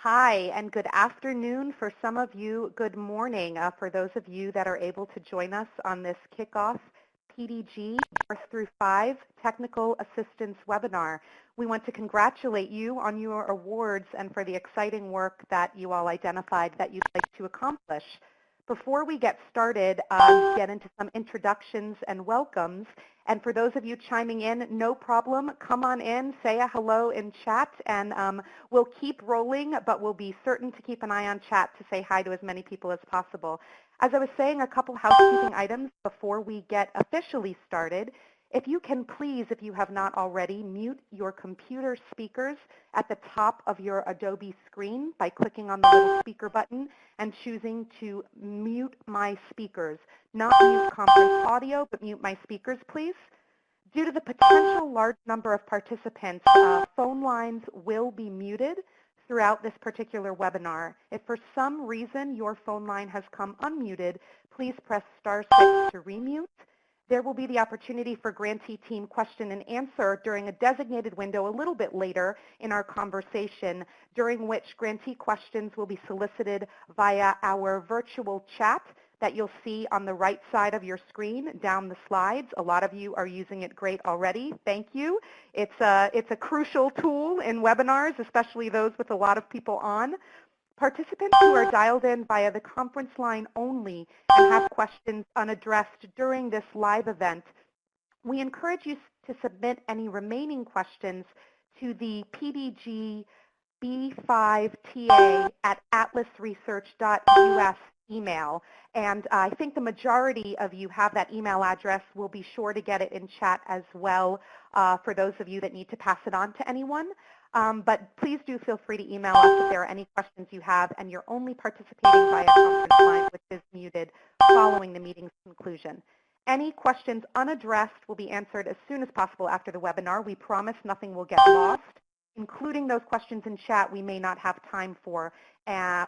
Hi, and good afternoon for some of you. Good morning for those of you that are able to join us on this Kickoff PDG B-5 Technical Assistance webinar. We want to congratulate you on your awards and for the exciting work that you all identified that you'd like to accomplish. Before we get started, get into some introductions and welcomes. And for those of you chiming in, no problem. Come on in, say a hello in chat, and we'll keep rolling, but we'll be certain to keep an eye on chat to say hi to as many people as possible. As I was saying, a couple housekeeping items before we get officially started. If you can please, if you have not already, mute your computer speakers at the top of your Adobe screen by clicking on the little speaker button and choosing to mute my speakers. Not mute conference audio, but mute my speakers, please. Due to the potential large number of participants, phone lines will be muted throughout this particular webinar. If for some reason your phone line has come unmuted, please press *6 to remute. There will be the opportunity for grantee team question and answer during a designated window a little bit later in our conversation, during which grantee questions will be solicited via our virtual chat that you'll see on the right side of your screen down the slides. A lot of you are using it great already. Thank you. It's a crucial tool in webinars, especially those with a lot of people on. Participants who are dialed in via the conference line only and have questions unaddressed during this live event, we encourage you to submit any remaining questions to the PDG B5TA at atlasresearch.us email. And I think the majority of you have that email address. We'll be sure to get it in chat as well for those of you that need to pass it on to anyone. But please do feel free to email us if there are any questions you have, and you're only participating via conference line, which is muted following the meeting's conclusion. Any questions unaddressed will be answered as soon as possible after the webinar. We promise nothing will get lost, including those questions in chat we may not have time for,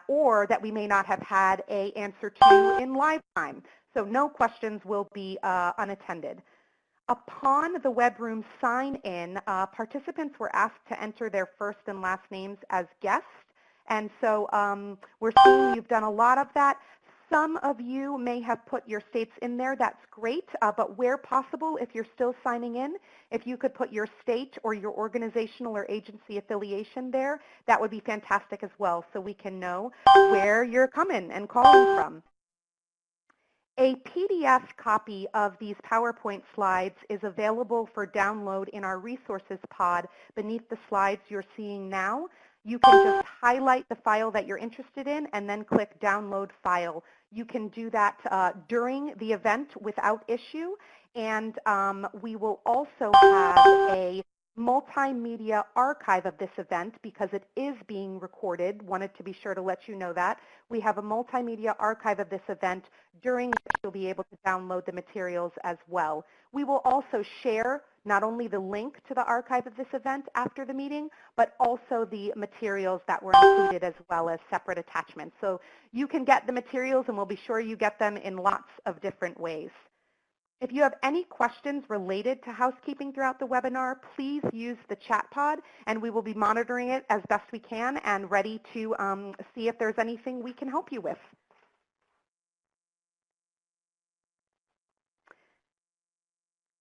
or that we may not have had an answer to in live time. So no questions will be unattended. Upon the web room sign-in, participants were asked to enter their first and last names as guests. And so we're seeing you've done a lot of that. Some of you may have put your states in there. That's great. But where possible, if you're still signing in, if you could put your state or your organizational or agency affiliation there, that would be fantastic as well, so we can know where you're coming and calling from. A PDF copy of these PowerPoint slides is available for download in our resources pod beneath the slides you're seeing now. You can just highlight the file that you're interested in and then click Download File. You can do that during the event without issue, and we will also have a multimedia archive of this event because it is being recorded. Wanted to be sure to let you know that. We have a multimedia archive of this event during which you'll be able to download the materials as well. We will also share not only the link to the archive of this event after the meeting, but also the materials that were included as well as separate attachments. So you can get the materials, and we'll be sure you get them in lots of different ways. If you have any questions related to housekeeping throughout the webinar, please use the chat pod, and we will be monitoring it as best we can and ready to see if there's anything we can help you with.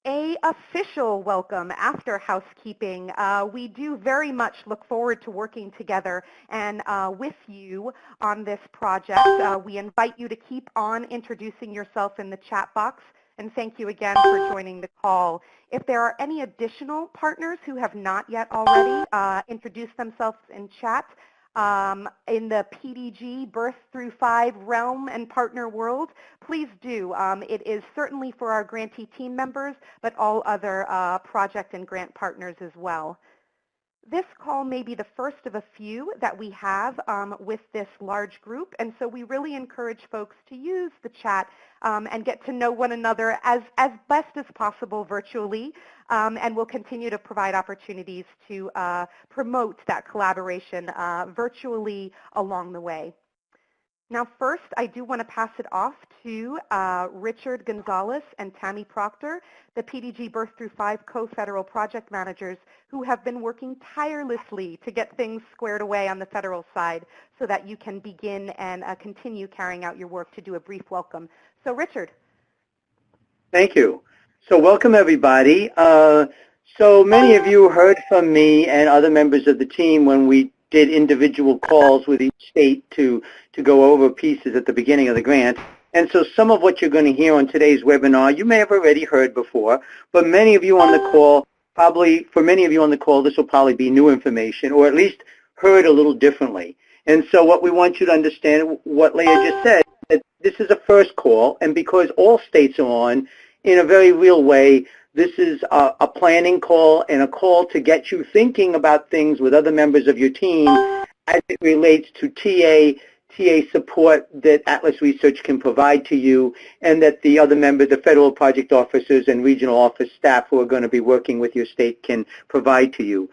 A official welcome after housekeeping. We do very much look forward to working together and with you on this project. We invite you to keep on introducing yourself in the chat box. And thank you again for joining the call. If there are any additional partners who have not yet already introduced themselves in chat, in the PDG birth through 5 realm and partner world, please do. It is certainly for our grantee team members, but all other project and grant partners as well. This call may be the first of a few that we have with this large group, and so we really encourage folks to use the chat and get to know one another as best as possible virtually, and we'll continue to provide opportunities to promote that collaboration virtually along the way. Now, first, I do want to pass it off to Richard Gonzalez and Tammy Proctor, the PDG Birth through 5 co-federal project managers who have been working tirelessly to get things squared away on the federal side so that you can begin and continue carrying out your work. To do a brief welcome. So, Richard. Thank you. So welcome, everybody. So many of you heard from me and other members of the team when we did individual calls with each state to go over pieces at the beginning of the grant. And so some of what you're going to hear on today's webinar, you may have already heard before, but many of you on the call, for many of you on the call, this will probably be new information, or at least heard a little differently. And so what we want you to understand, what Leah just said, that this is a first call, and because all states are on, in a very real way, this is a planning call and a call to get you thinking about things with other members of your team as it relates to TA support that Atlas Research can provide to you, and that the other members, the federal project officers and regional office staff who are going to be working with your state can provide to you.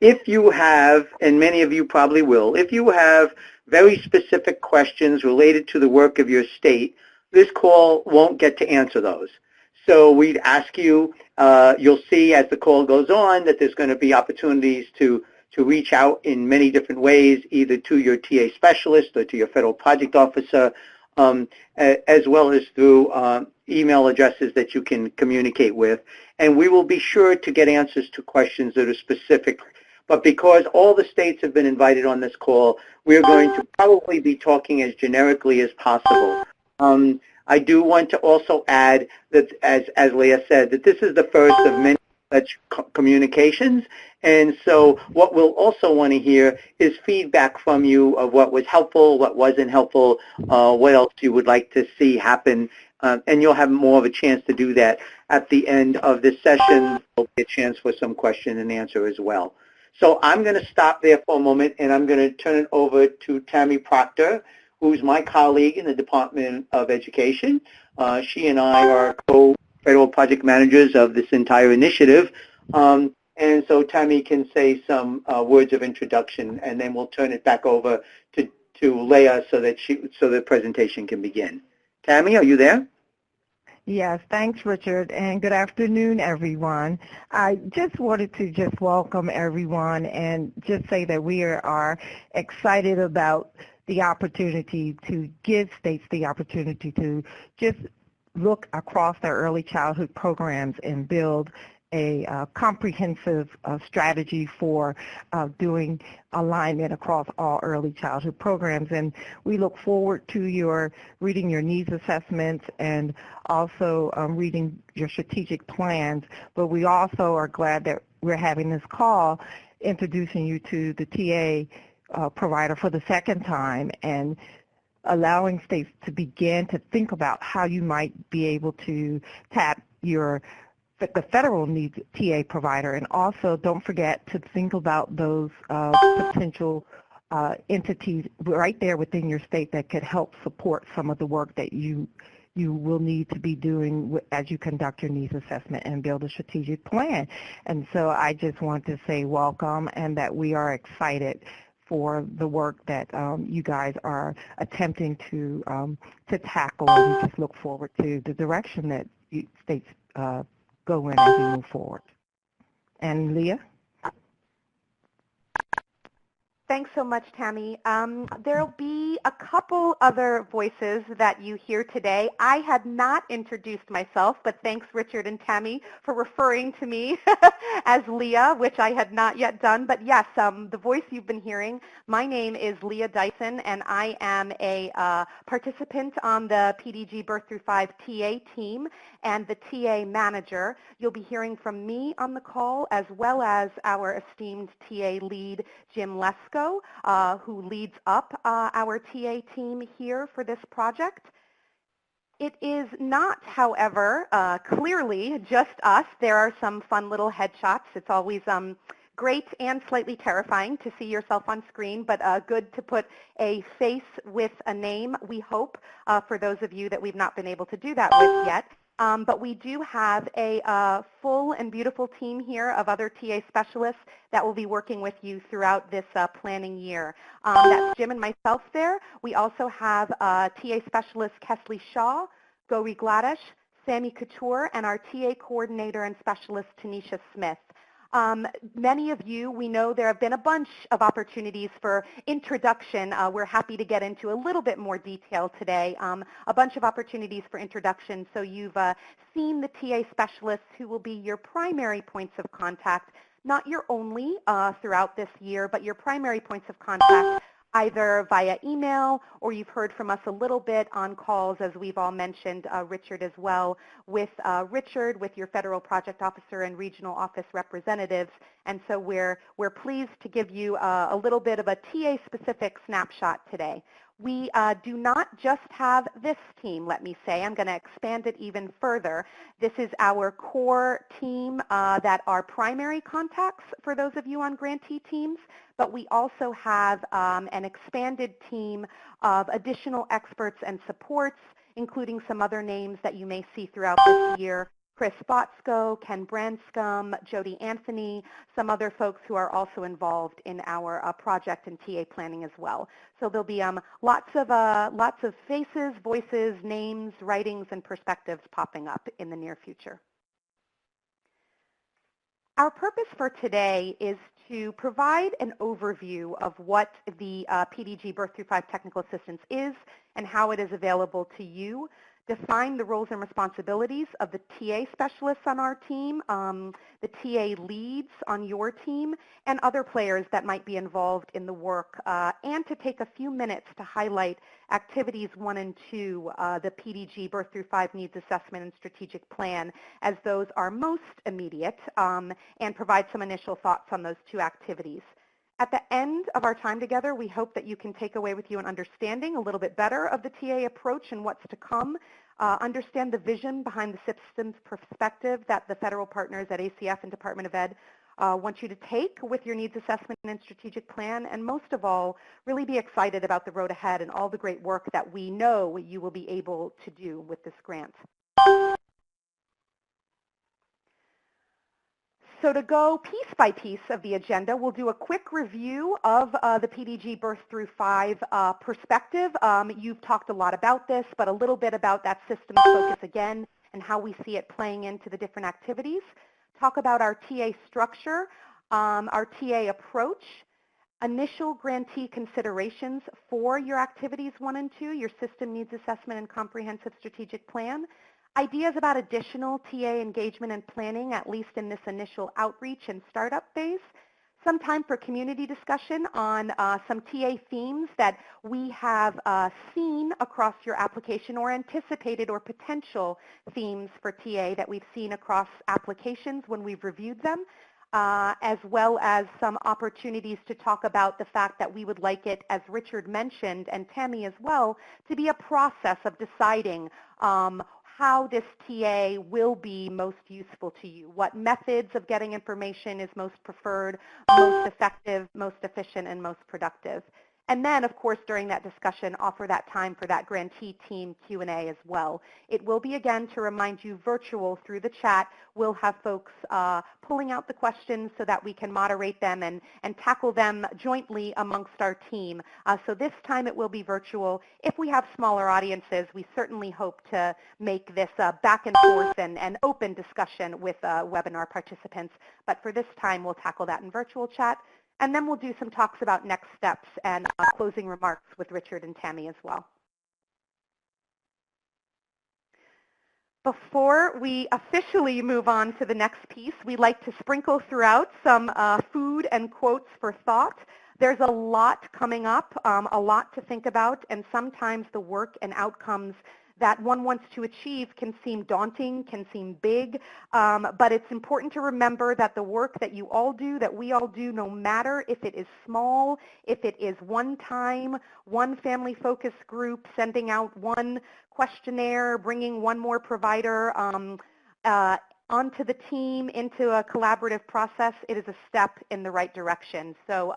If you have, and many of you probably will, if you have very specific questions related to the work of your state, this call won't get to answer those. So we'd ask you, you'll see as the call goes on that there's going to be opportunities to reach out in many different ways, either to your TA specialist or to your federal project officer, as well as through email addresses that you can communicate with. And we will be sure to get answers to questions that are specific. But because all the states have been invited on this call, we're going to probably be talking as generically as possible. I do want to also add that, as Leah said, that this is the first of many such communications. And so what we'll also want to hear is feedback from you of what was helpful, what wasn't helpful, what else you would like to see happen. And you'll have more of a chance to do that at the end of this session. There'll be a chance for some question and answer as well. So I'm going to stop there for a moment, and I'm going to turn it over to Tammy Proctor, who's my colleague in the Department of Education. She and I are co-federal project managers of this entire initiative. And so Tammy can say some words of introduction, and then we'll turn it back over to Leah so that the presentation can begin. Tammy, are you there? Yes, thanks, Richard, and good afternoon, everyone. I just wanted to welcome everyone and just say that we are excited about the opportunity to give states the opportunity to just look across their early childhood programs and build a comprehensive strategy for doing alignment across all early childhood programs. And we look forward to reading your needs assessments and also reading your strategic plans. But we also are glad that we're having this call introducing you to the TA provider for the second time and allowing states to begin to think about how you might be able to tap the federal needs TA provider. And also don't forget to think about those potential entities right there within your state that could help support some of the work that you will need to be doing as you conduct your needs assessment and build a strategic plan. And so I just want to say welcome, and that we are excited for the work that you guys are attempting to tackle, and we just look forward to the direction that states go in as we move forward. And Leah? Thanks so much, Tammy. There'll be a couple other voices that you hear today. I had not introduced myself, but thanks, Richard and Tammy, for referring to me as Leah, which I had not yet done. But yes, the voice you've been hearing, my name is Leah Dyson, and I am a participant on the PDG Birth through 5 TA team and the TA manager. You'll be hearing from me on the call, as well as our esteemed TA lead, Jim Lesko, who leads up our TA team here for this project. It is not, however, clearly just us. There are some fun little headshots. It's always great and slightly terrifying to see yourself on screen, but good to put a face with a name, we hope, for those of you that we've not been able to do that with yet. But we do have a full and beautiful team here of other TA specialists that will be working with you throughout this planning year. That's Jim and myself there. We also have TA specialist Kesley Shaw, Gori Gladish, Sammy Couture, and our TA coordinator and specialist Tanisha Smith. Many of you, we know there have been a bunch of opportunities for introduction. We're happy to get into a little bit more detail today. A bunch of opportunities for introduction. So you've seen the TA specialists who will be your primary points of contact, not your only throughout this year, but your primary points of contact either via email or you've heard from us a little bit on calls, as we've all mentioned, Richard as well, with Richard, with your federal project officer and regional office representatives. And so we're pleased to give you a little bit of a TA-specific snapshot today. We do not just have this team, let me say. I'm going to expand it even further. This is our core team that are primary contacts for those of you on grantee teams, but we also have an expanded team of additional experts and supports, including some other names that you may see throughout this year. Chris Botsko, Ken Branscombe, Jody Anthony, some other folks who are also involved in our project and TA planning as well. So there'll be lots of faces, voices, names, writings, and perspectives popping up in the near future. Our purpose for today is to provide an overview of what the PDG Birth through 5 Technical Assistance is and how it is available to you, define the roles and responsibilities of the TA specialists on our team, the TA leads on your team, and other players that might be involved in the work, and to take a few minutes to highlight activities 1 and 2, the PDG Birth through 5 Needs Assessment and Strategic Plan, as those are most immediate, and provide some initial thoughts on those 2 activities. At the end of our time together, we hope that you can take away with you an understanding a little bit better of the TA approach and what's to come, understand the vision behind the systems perspective that the federal partners at ACF and Department of Ed want you to take with your needs assessment and strategic plan, and most of all, really be excited about the road ahead and all the great work that we know you will be able to do with this grant. So to go piece by piece of the agenda, we'll do a quick review of the PDG Birth through 5 perspective. You've talked a lot about this, but a little bit about that systems focus again and how we see it playing into the different activities. Talk about our TA structure, our TA approach, initial grantee considerations for your activities 1 and 2, your system needs assessment and comprehensive strategic plan, ideas about additional TA engagement and planning, at least in this initial outreach and startup phase. Some time for community discussion on some TA themes that we have seen across your application or anticipated or potential themes for TA that we've seen across applications when we've reviewed them, as well as some opportunities to talk about the fact that we would like it, as Richard mentioned, and Tammy as well, to be a process of deciding how this TA will be most useful to you, what methods of getting information is most preferred, most effective, most efficient, and most productive. And then, of course, during that discussion, offer that time for that grantee team Q&A as well. It will be, again, to remind you, virtual through the chat. We'll have folks pulling out the questions so that we can moderate them and tackle them jointly amongst our team. So this time it will be virtual. If we have smaller audiences, we certainly hope to make this back and forth and open discussion with webinar participants. But for this time, we'll tackle that in virtual chat. And then we'll do some talks about next steps and closing remarks with Richard and Tammy as well. Before we officially move on to the next piece, we like to sprinkle throughout some food and quotes for thought. There's a lot coming up, a lot to think about, and sometimes the work and outcomes that one wants to achieve can seem daunting, can seem big, but it's important to remember that the work that you all do, that we all do, no matter if it is small, if it is one time, one family focus group, sending out one questionnaire, bringing one more provider, onto the team into a collaborative process, it is a step in the right direction. So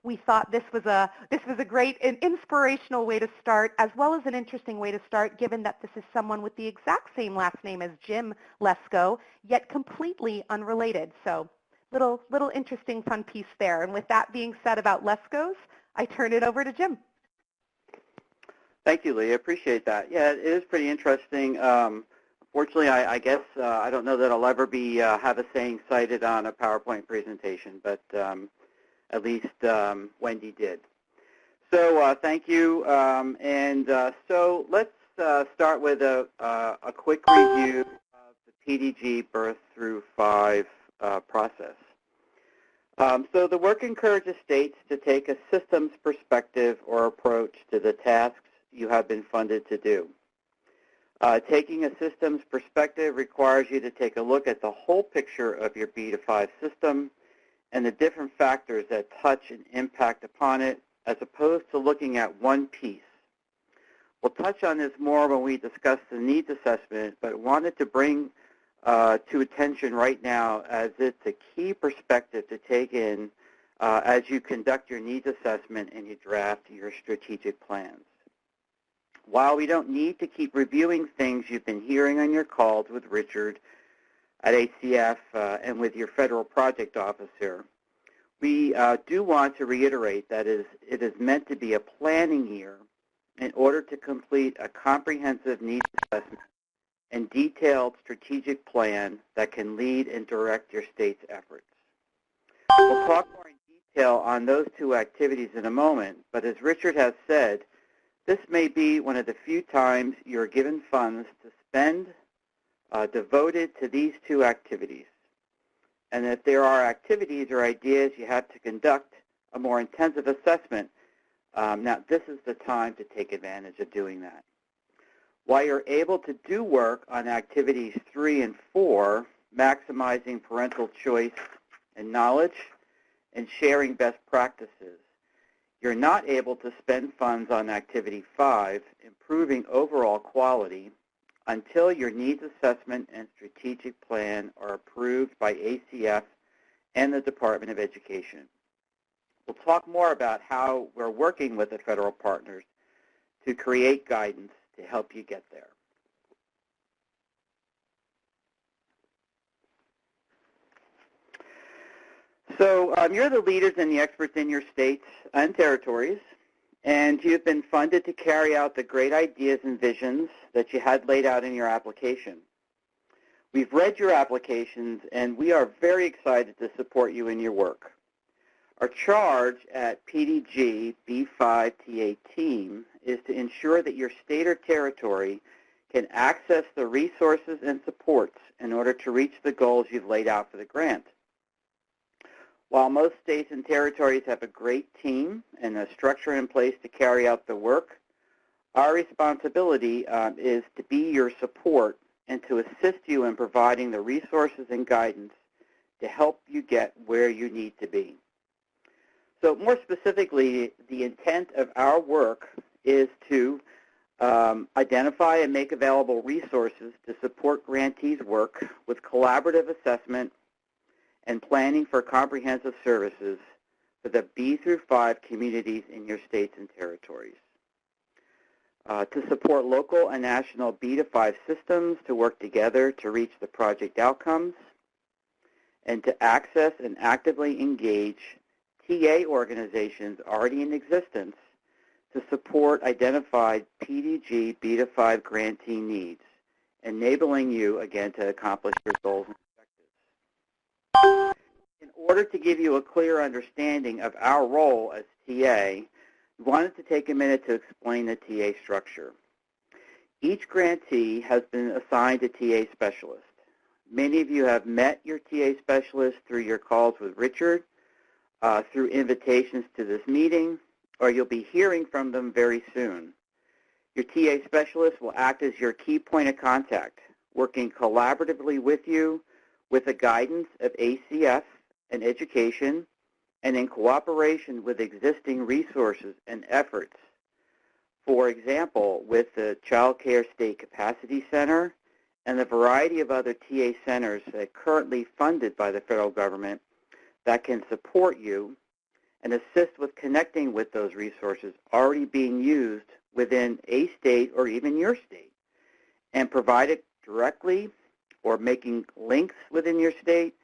we thought this was a great and inspirational way to start, as well as an interesting way to start, given that this is someone with the exact same last name as Jim Lesko, yet completely unrelated. So little interesting fun piece there. And with that being said about Leskos, I turn it over to Jim. Thank you, Lee. I appreciate that. Yeah, it is pretty interesting. Fortunately, I guess I don't know that I'll ever be have a saying cited on a PowerPoint presentation, but at least Wendy did. So thank you. So let's start with a quick review of the PDG birth through 5 process. So the work encourages states to take a systems perspective or approach to the tasks you have been funded to do. Taking a systems perspective requires you to take a look at the whole picture of your B-5 system and the different factors that touch and impact upon it, as opposed to looking at one piece. We'll touch on this more when we discuss the needs assessment, but wanted to bring to attention right now, as it's a key perspective to take in as you conduct your needs assessment and you draft your strategic plans. While we don't need to keep reviewing things you've been hearing on your calls with Richard at ACF and with your federal project officer, we do want to reiterate that it is meant to be a planning year in order to complete a comprehensive needs assessment and detailed strategic plan that can lead and direct your state's efforts. We'll talk more in detail on those 2 activities in a moment, but as Richard has said, this may be one of the few times you're given funds to spend devoted to these 2 activities. And if there are activities or ideas you have to conduct a more intensive assessment, now this is the time to take advantage of doing that. While you're able to do work on activities 3 and 4, maximizing parental choice and knowledge and sharing best practices, you're not able to spend funds on activity 5, improving overall quality, until your needs assessment and strategic plan are approved by ACF and the Department of Education. We'll talk more about how we're working with the federal partners to create guidance to help you get there. So you're the leaders and the experts in your states and territories, and you've been funded to carry out the great ideas and visions that you had laid out in your application. We've read your applications, and we are very excited to support you in your work. Our charge at PDG B-5 TA team is to ensure that your state or territory can access the resources and supports in order to reach the goals you've laid out for the grant. While most states and territories have a great team and a structure in place to carry out the work, our responsibility is to be your support and to assist you in providing the resources and guidance to help you get where you need to be. So more specifically, the intent of our work is to identify and make available resources to support grantees' work with collaborative assessment and planning for comprehensive services for the B through 5 communities in your states and territories. To support local and national B to 5 systems to work together to reach the project outcomes, and to access and actively engage TA organizations already in existence to support identified PDG B to 5 grantee needs, enabling you, again, to accomplish your goals and objectives. In order to give you a clear understanding of our role as TA, we wanted to take a minute to explain the TA structure. Each grantee has been assigned a TA specialist. Many of you have met your TA specialist through your calls with Richard, through invitations to this meeting, or you'll be hearing from them very soon. Your TA specialist will act as your key point of contact, working collaboratively with you with the guidance of ACF and education, and in cooperation with existing resources and efforts. For example, with the Child Care State Capacity Center and the variety of other TA centers that are currently funded by the federal government that can support you and assist with connecting with those resources already being used within a state or even your state, and provide it directly or making links within your state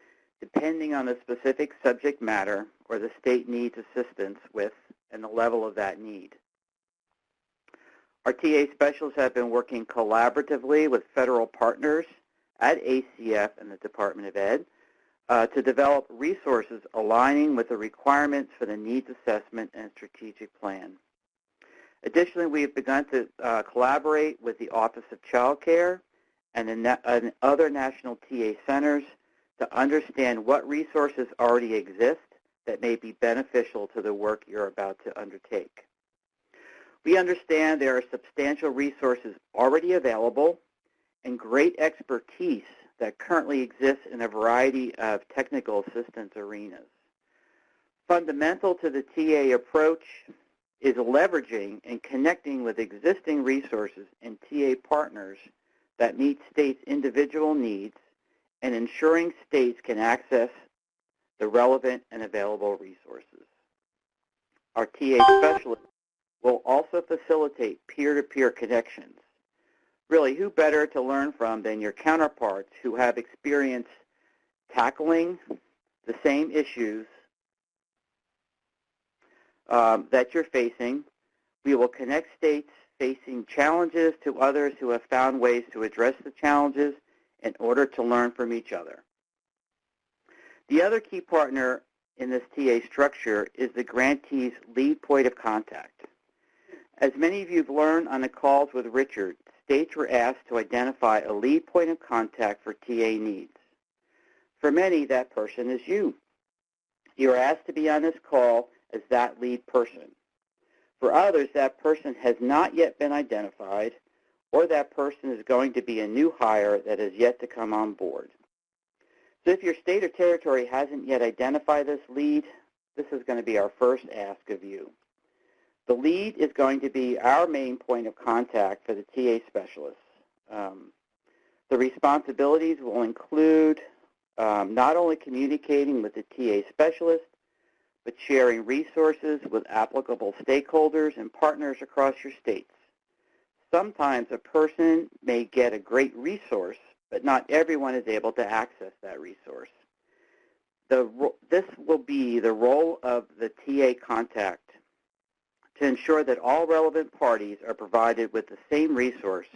depending on the specific subject matter or the state needs assistance with and the level of that need. Our TA specialists have been working collaboratively with federal partners at ACF and the Department of Ed to develop resources aligning with the requirements for the needs assessment and strategic plan. Additionally, we have begun to collaborate with the Office of Child Care and other national TA centers to understand what resources already exist that may be beneficial to the work you're about to undertake. We understand there are substantial resources already available and great expertise that currently exists in a variety of technical assistance arenas. Fundamental to the TA approach is leveraging and connecting with existing resources and TA partners that meet states' individual needs and ensuring states can access the relevant and available resources. Our TA specialists will also facilitate peer-to-peer connections. Really, who better to learn from than your counterparts who have experience tackling the same issues that you're facing. We will connect states facing challenges to others who have found ways to address the challenges in order to learn from each other. The other key partner in this TA structure is the grantee's lead point of contact. As many of you have learned on the calls with Richard, states were asked to identify a lead point of contact for TA needs. For many, that person is you. You're asked to be on this call as that lead person. For others, that person has not yet been identified, or that person is going to be a new hire that is yet to come on board. So if your state or territory hasn't yet identified this lead, this is going to be our first ask of you. The lead is going to be our main point of contact for the TA specialists. The responsibilities will include not only communicating with the TA specialist, but sharing resources with applicable stakeholders and partners across your states. Sometimes a person may get a great resource, but not everyone is able to access that resource. This will be the role of the TA contact to ensure that all relevant parties are provided with the same resource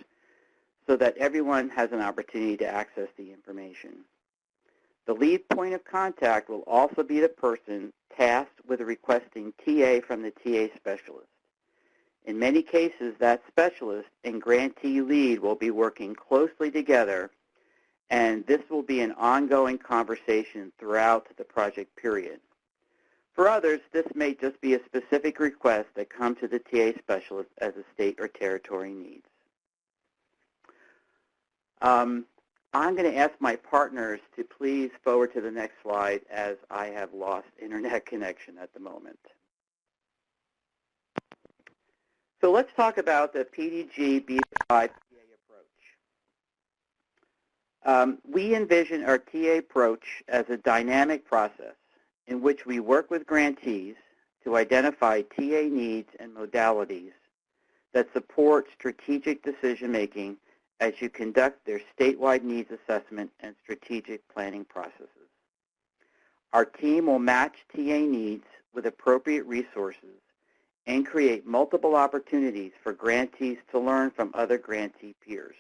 so that everyone has an opportunity to access the information. The lead point of contact will also be the person tasked with requesting TA from the TA specialist. In many cases, that specialist and grantee lead will be working closely together, and this will be an ongoing conversation throughout the project period. For others, this may just be a specific request that comes to the TA specialist as a state or territory needs. I'm going to ask my partners to please forward to the next slide as I have lost internet connection at the moment. So let's talk about the PDG B-5 TA approach. We envision our TA approach as a dynamic process in which we work with grantees to identify TA needs and modalities that support strategic decision-making as you conduct their statewide needs assessment and strategic planning processes. Our team will match TA needs with appropriate resources and create multiple opportunities for grantees to learn from other grantee peers.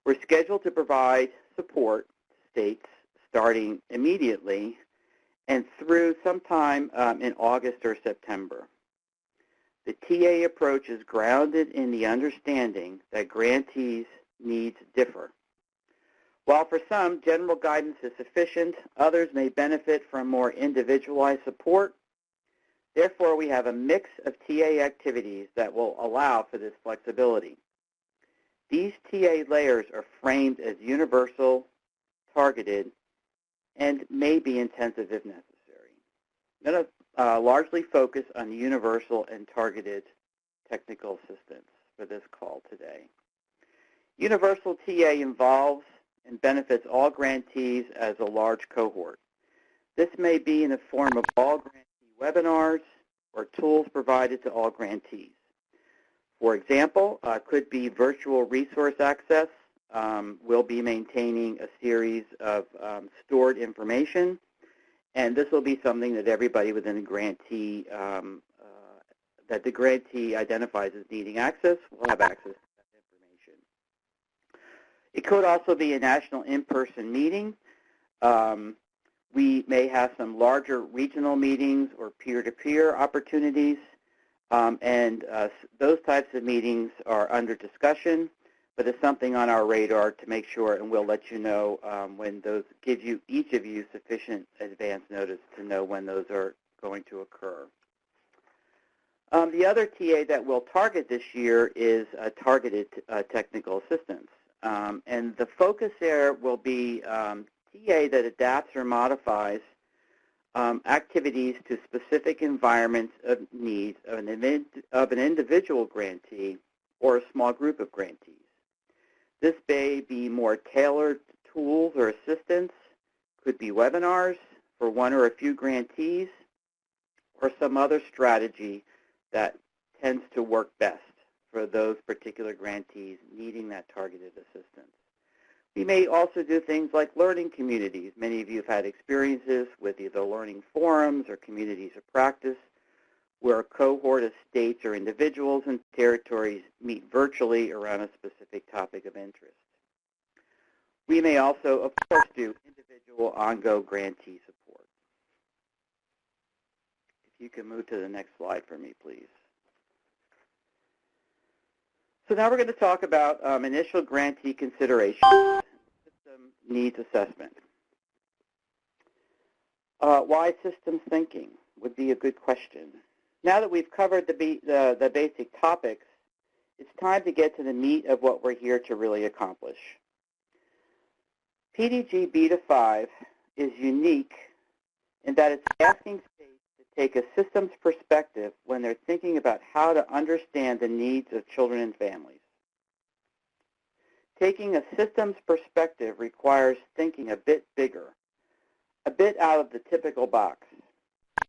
We're scheduled to provide support to states starting immediately and through sometime in August or September. The TA approach is grounded in the understanding that grantees' needs differ. While for some, general guidance is sufficient, others may benefit from more individualized support. Therefore, we have a mix of TA activities that will allow for this flexibility. These TA layers are framed as universal, targeted, and may be intensive if necessary. I'm going to largely focus on universal and targeted technical assistance for this call today. Universal TA involves and benefits all grantees as a large cohort. This may be in the form of all grantee webinars or tools provided to all grantees. For example, could be virtual resource access. We'll be maintaining a series of stored information, and this will be something that everybody within the grantee, that the grantee identifies as needing access, will have access to that information. It could also be a national in-person meeting. We may have some larger regional meetings or peer-to-peer opportunities, and those types of meetings are under discussion, but it's something on our radar to make sure, and we'll let you know when those, give you, each of you, sufficient advance notice to know when those are going to occur. The other TA that we'll target this year is targeted technical assistance. And the focus there will be TA that adapts or modifies activities to specific environments of needs of an individual grantee or a small group of grantees. This may be more tailored tools or assistance, could be webinars for one or a few grantees, or some other strategy that tends to work best for those particular grantees needing that targeted assistance. We may also do things like learning communities. Many of you have had experiences with either learning forums or communities of practice where a cohort of states or individuals and territories meet virtually around a specific topic of interest. We may also, of course, do individual ongoing grantee support. If you can move to the next slide for me, please. So now we're going to talk about initial grantee considerations, system needs assessment. Why systems thinking would be a good question. Now that we've covered the basic topics, it's time to get to the meat of what we're here to really accomplish. PDG B-5 is unique in that it's asking states to take a systems perspective when they're thinking about how to understand the needs of children and families. Taking a systems perspective requires thinking a bit bigger, a bit out of the typical box.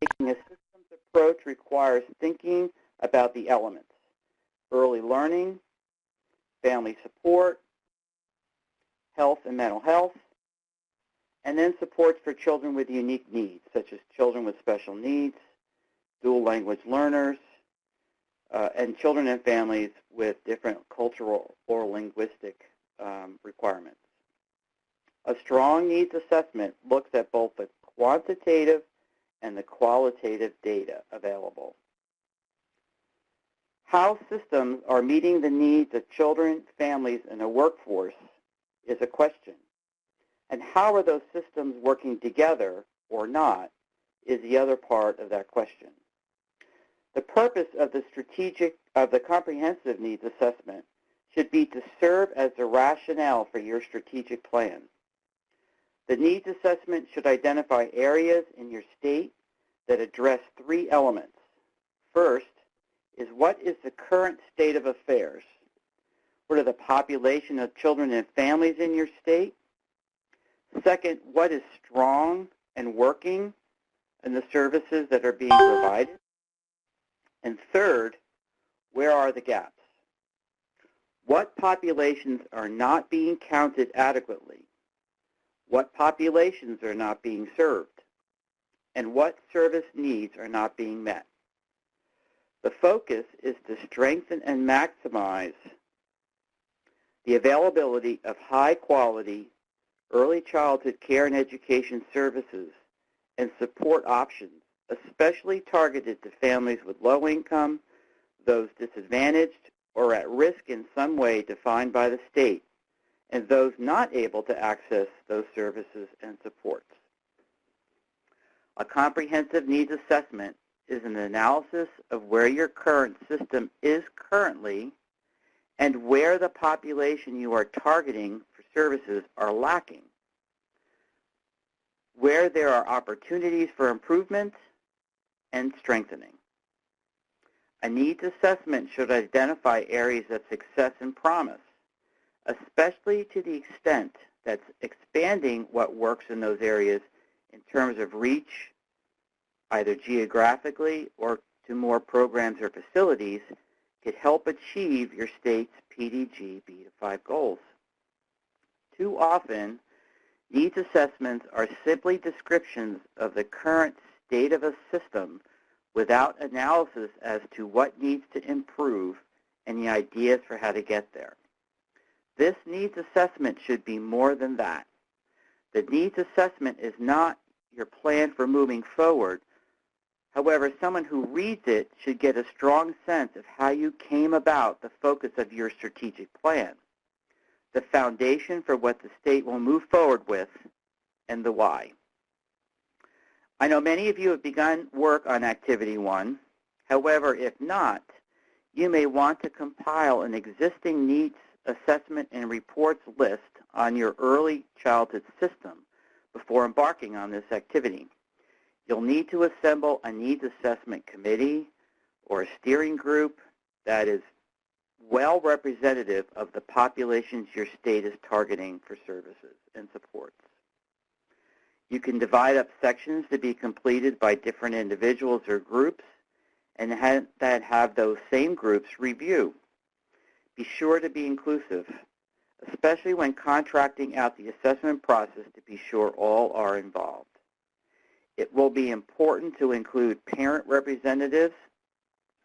Taking a systems approach requires thinking about the elements: early learning, family support, health and mental health, and then supports for children with unique needs, such as children with special needs, dual language learners, and children and families with different cultural or linguistic requirements. A strong needs assessment looks at both the quantitative and the qualitative data available. How systems are meeting the needs of children, families, and a workforce is a question. And how are those systems working together or not is the other part of that question. The purpose of the comprehensive needs assessment should be to serve as the rationale for your strategic plan. The needs assessment should identify areas in your state that address three elements. First is, what is the current state of affairs? What are the population of children and families in your state? Second, what is strong and working in the services that are being provided? And third, where are the gaps? What populations are not being counted adequately? What populations are not being served? And what service needs are not being met? The focus is to strengthen and maximize the availability of high-quality early childhood care and education services and support options, especially targeted to families with low income, those disadvantaged or at risk in some way defined by the state, and those not able to access those services and supports. A comprehensive needs assessment is an analysis of where your current system is currently and where the population you are targeting for services are lacking, where there are opportunities for improvement and strengthening. A needs assessment should identify areas of success and promise, especially to the extent that expanding what works in those areas in terms of reach, either geographically or to more programs or facilities, could help achieve your state's PDG B-5 goals. Too often, needs assessments are simply descriptions of the current state of a system without analysis as to what needs to improve and the ideas for how to get there. This needs assessment should be more than that. The needs assessment is not your plan for moving forward. However, someone who reads it should get a strong sense of how you came about the focus of your strategic plan, the foundation for what the state will move forward with, and the why. I know many of you have begun work on Activity 1. However, if not, you may want to compile an existing needs assessment and reports list on your early childhood system before embarking on this activity. You'll need to assemble a needs assessment committee or a steering group that is well representative of the populations your state is targeting for services and supports. You can divide up sections to be completed by different individuals or groups and have those same groups review. Be sure to be inclusive, especially when contracting out the assessment process to be sure all are involved. It will be important to include parent representatives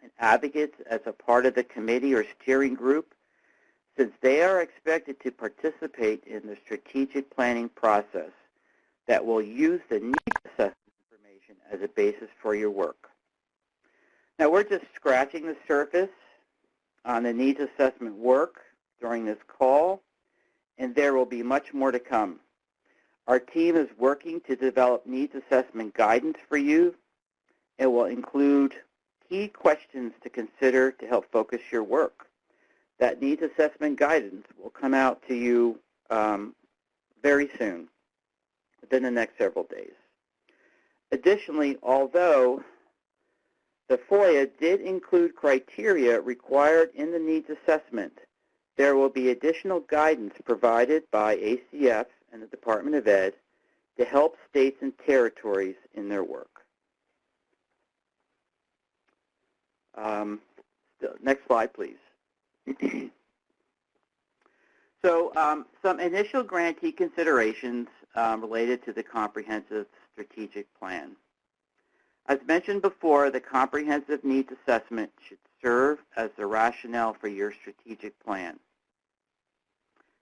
and advocates as a part of the committee or steering group, since they are expected to participate in the strategic planning process that will use the needs assessment information as a basis for your work. Now, we're just scratching the surface on the needs assessment work during this call, and there will be much more to come. Our team is working to develop needs assessment guidance for you. It will include key questions to consider to help focus your work. That needs assessment guidance will come out to you very soon, within the next several days. Additionally, although the FOIA did include criteria required in the needs assessment, there will be additional guidance provided by ACF and the Department of Ed to help states and territories in their work. Next slide, please. So some initial grantee considerations related to the Comprehensive Strategic Plan. As mentioned before, the Comprehensive Needs Assessment should serve as the rationale for your strategic plan.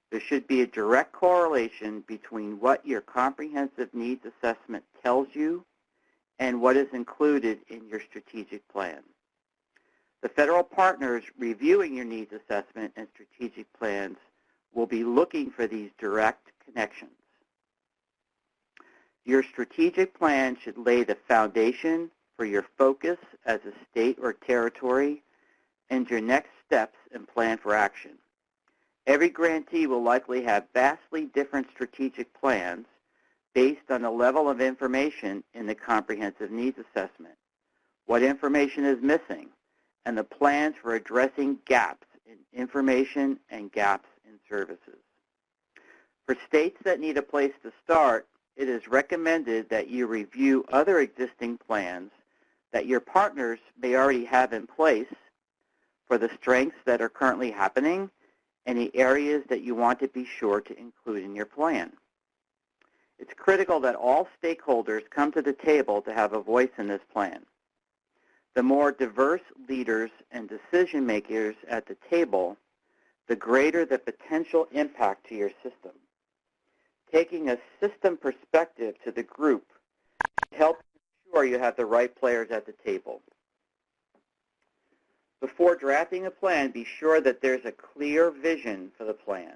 There should be a direct correlation between what your Comprehensive Needs Assessment tells you and what is included in your strategic plan. The federal partners reviewing your needs assessment and strategic plans will be looking for these direct connections. Your strategic plan should lay the foundation for your focus as a state or territory and your next steps and plan for action. Every grantee will likely have vastly different strategic plans based on the level of information in the Comprehensive Needs Assessment, what information is missing, and the plans for addressing gaps in information and gaps in services. For states that need a place to start, it is recommended that you review other existing plans that your partners may already have in place for the strengths that are currently happening and the areas that you want to be sure to include in your plan. It's critical that all stakeholders come to the table to have a voice in this plan. The more diverse leaders and decision makers at the table, the greater the potential impact to your system. Taking a system perspective to the group helps ensure you have the right players at the table. Before drafting a plan, be sure that there's a clear vision for the plan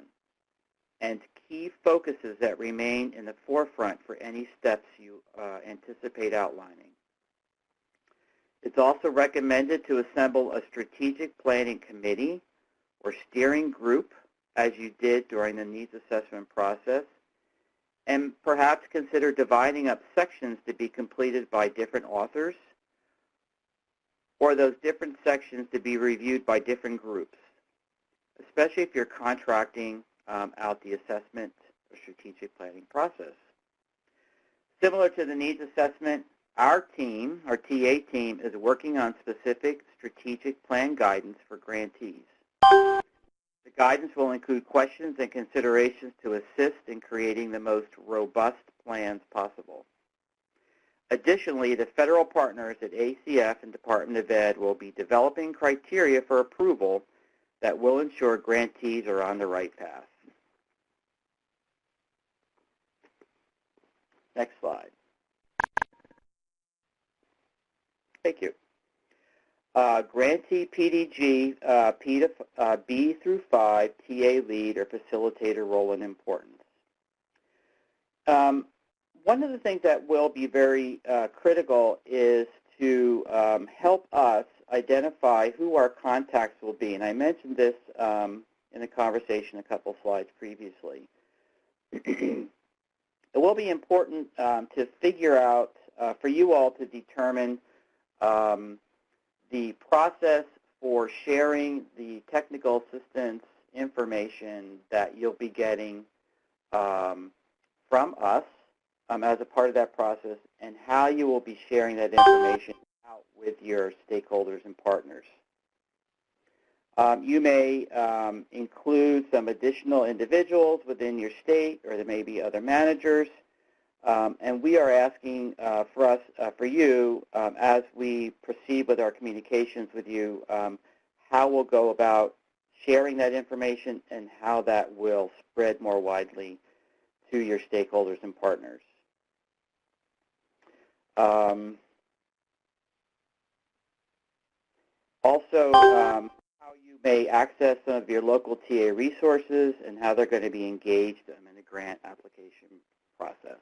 and key focuses that remain in the forefront for any steps you anticipate outlining. It's also recommended to assemble a strategic planning committee or steering group, as you did during the needs assessment process, and perhaps consider dividing up sections to be completed by different authors, or those different sections to be reviewed by different groups, especially if you're contracting out the assessment or strategic planning process. Similar to the needs assessment, our team, our TA team, is working on specific strategic plan guidance for grantees. The guidance will include questions and considerations to assist in creating the most robust plans possible. Additionally, the federal partners at ACF and Department of Ed will be developing criteria for approval that will ensure grantees are on the right path. Next slide. Thank you. Grantee PDG B through 5 TA lead or facilitator role and importance. One of the things that will be very critical is to help us identify who our contacts will be. And I mentioned this in a conversation a couple slides previously. It will be important to figure out, for you all to determine the process for sharing the technical assistance information that you'll be getting from us as a part of that process, and how you will be sharing that information out with your stakeholders and partners. You may include some additional individuals within your state, or there may be other managers. And we are asking for you, as we proceed with our communications with you, how we'll go about sharing that information and how that will spread more widely to your stakeholders and partners. Also, how you may access some of your local TA resources and how they're going to be engaged in the grant application process.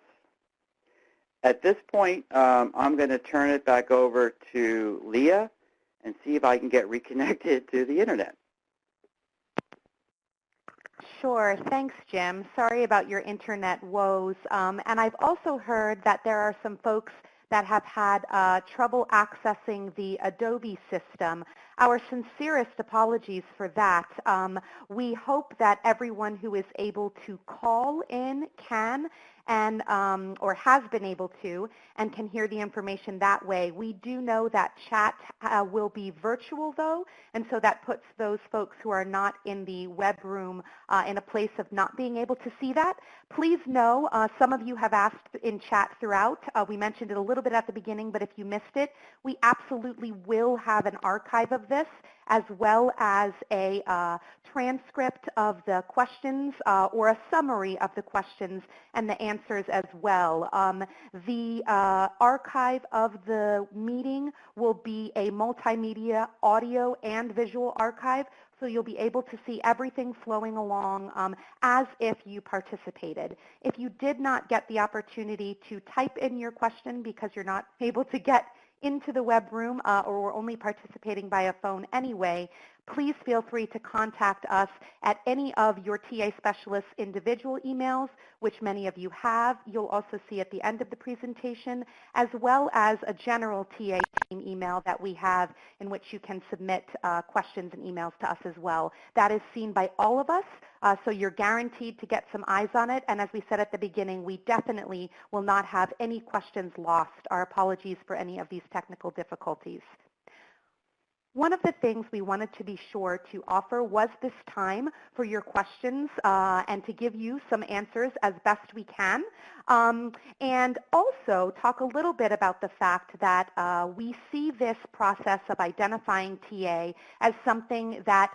At this point, I'm going to turn it back over to Leah and see if I can get reconnected to the internet. Sure. Thanks, Jim. Sorry about your internet woes. And I've also heard that there are some folks that have had trouble accessing the Adobe system. Our sincerest apologies for that. We hope that everyone who is able to call in can and or has been able to and can hear the information that way. We do know that chat will be virtual, though, and so that puts those folks who are not in the web room in a place of not being able to see that. Please know, some of you have asked in chat throughout. We mentioned it a little bit at the beginning, but if you missed it, we absolutely will have an archive of this, as well as a transcript of the questions or a summary of the questions and the answers as well. The archive of the meeting will be a multimedia audio and visual archive, so you'll be able to see everything flowing along as if you participated. If you did not get the opportunity to type in your question because you're not able to get into the web room or we're only participating by a phone anyway, please feel free to contact us at any of your TA specialists' individual emails, which many of you have. You'll also see at the end of the presentation, as well as a general TA team email that we have in which you can submit questions and emails to us as well. That is seen by all of us, so you're guaranteed to get some eyes on it. And as we said at the beginning, we definitely will not have any questions lost. Our apologies for any of these technical difficulties. One of the things we wanted to be sure to offer was this time for your questions and to give you some answers as best we can. And also talk a little bit about the fact that we see this process of identifying TA as something that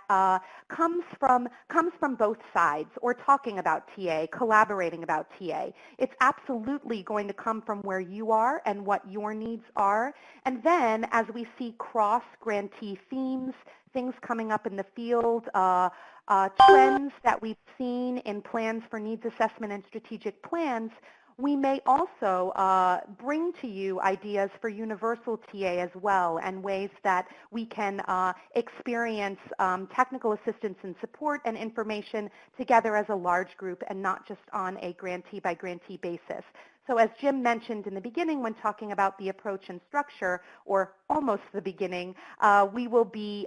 comes from both sides, or talking about TA, collaborating about TA. It's absolutely going to come from where you are and what your needs are. And then as we see cross-grantee themes, things coming up in the field, trends that we've seen in plans for needs assessment and strategic plans, we may also bring to you ideas for universal TA as well, and ways that we can experience technical assistance and support and information together as a large group and not just on a grantee by grantee basis. So as Jim mentioned in the beginning when talking about the approach and structure, or almost the beginning, we will be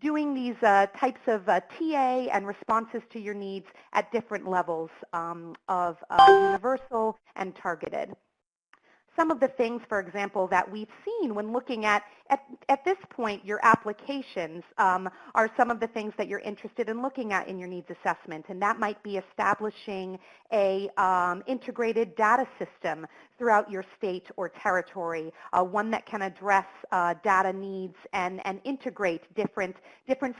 doing these types of TA and responses to your needs at different levels of universal and targeted. Some of the things, for example, that we've seen when looking at this point, your applications are some of the things that you're interested in looking at in your needs assessment, and that might be establishing a integrated data system throughout your state or territory, one that can address data needs and integrate different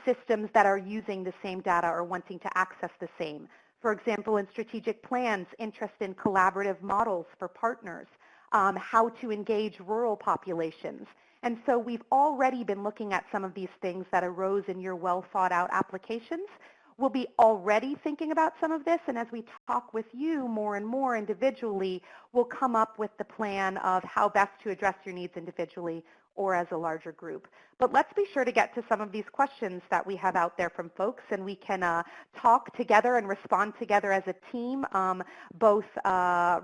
systems that are using the same data or wanting to access the same. For example, in strategic plans, interest in collaborative models for partners, how to engage rural populations. And so we've already been looking at some of these things that arose in your well thought out applications. We'll be already thinking about some of this, and as we talk with you more and more individually, we'll come up with the plan of how best to address your needs individually or as a larger group. But let's be sure to get to some of these questions that we have out there from folks, and we can talk together and respond together as a team, both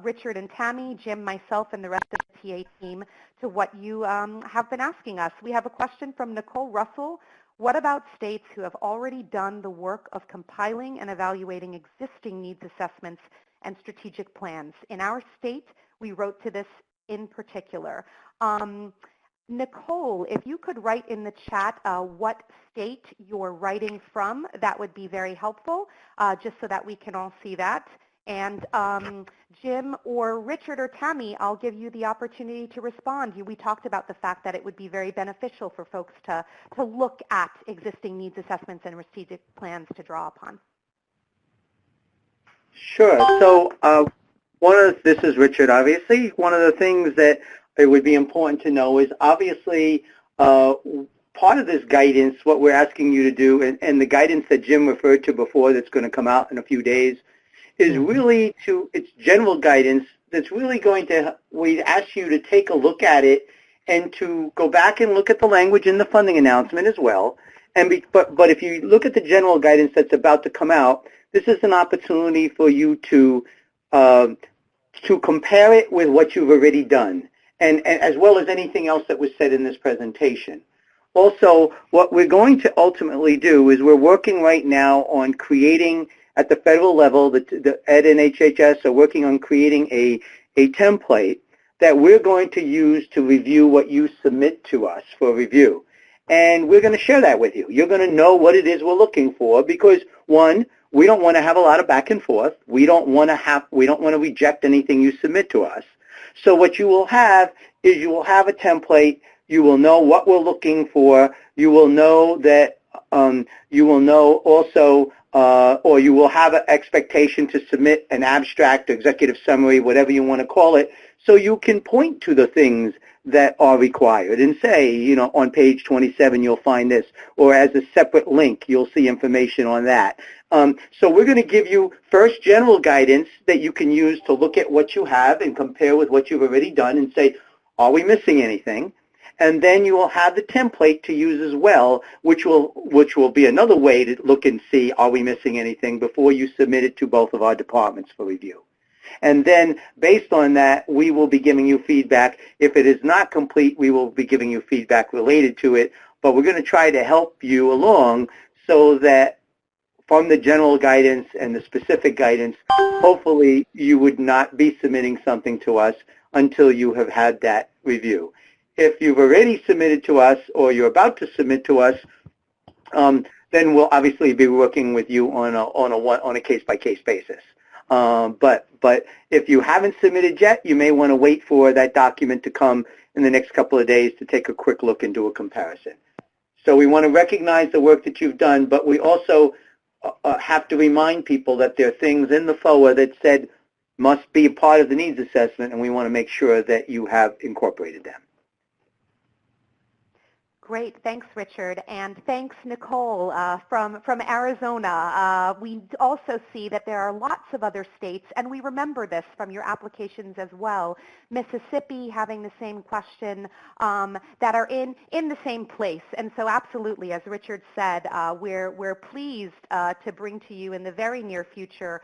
Richard and Tammy, Jim, myself, and the rest of the TA team, to what you have been asking us. We have a question from Nicole Russell. What about states who have already done the work of compiling and evaluating existing needs assessments and strategic plans? In our state, we wrote to this in particular. Nicole, if you could write in the chat what state you're writing from, that would be very helpful, just so that we can all see that. And Jim or Richard or Tammy, I'll give you the opportunity to respond. We talked about the fact that it would be very beneficial for folks to look at existing needs assessments and strategic plans to draw upon. Sure. So this is Richard, obviously. One of the things that it would be important to know is obviously part of this guidance, what we're asking you to do, and the guidance that Jim referred to before that's going to come out in a few days, is really it's general guidance that's really going to, we ask you to take a look at it and to go back and look at the language in the funding announcement as well. But if you look at the general guidance that's about to come out, this is an opportunity for you to compare it with what you've already done, and as well as anything else that was said in this presentation. Also, what we're going to ultimately do is we're working right now on creating, at the federal level, the Ed and HHS are working on creating a template that we're going to use to review what you submit to us for review. And we're going to share that with you. You're going to know what it is we're looking for because, one, we don't want to have a lot of back and forth. We don't want to reject anything you submit to us. So what you will have is you will have a template. You will know what we're looking for. You will know that you will know also, or you will have an expectation to submit an abstract, executive summary, whatever you want to call it, so you can point to the things that are required and say, you know, on page 27 you'll find this, or as a separate link you'll see information on that. So we're going to give you first general guidance that you can use to look at what you have and compare with what you've already done and say, are we missing anything? And then you will have the template to use as well, which will be another way to look and see, are we missing anything before you submit it to both of our departments for review. And then based on that, we will be giving you feedback. If it is not complete, we will be giving you feedback related to it. But we're going to try to help you along so that from the general guidance and the specific guidance, hopefully you would not be submitting something to us until you have had that review. If you've already submitted to us or you're about to submit to us, then we'll obviously be working with you on a case-by-case basis. But if you haven't submitted yet, you may want to wait for that document to come in the next couple of days to take a quick look and do a comparison. So we want to recognize the work that you've done, but we also have to remind people that there are things in the FOA that said must be a part of the needs assessment, and we want to make sure that you have incorporated them. Great. Thanks, Richard. And thanks, Nicole, from Arizona. We also see that there are lots of other states, and we remember this from your applications as well. Mississippi having the same question, that are in the same place. And so absolutely, as Richard said, we're pleased to bring to you in the very near future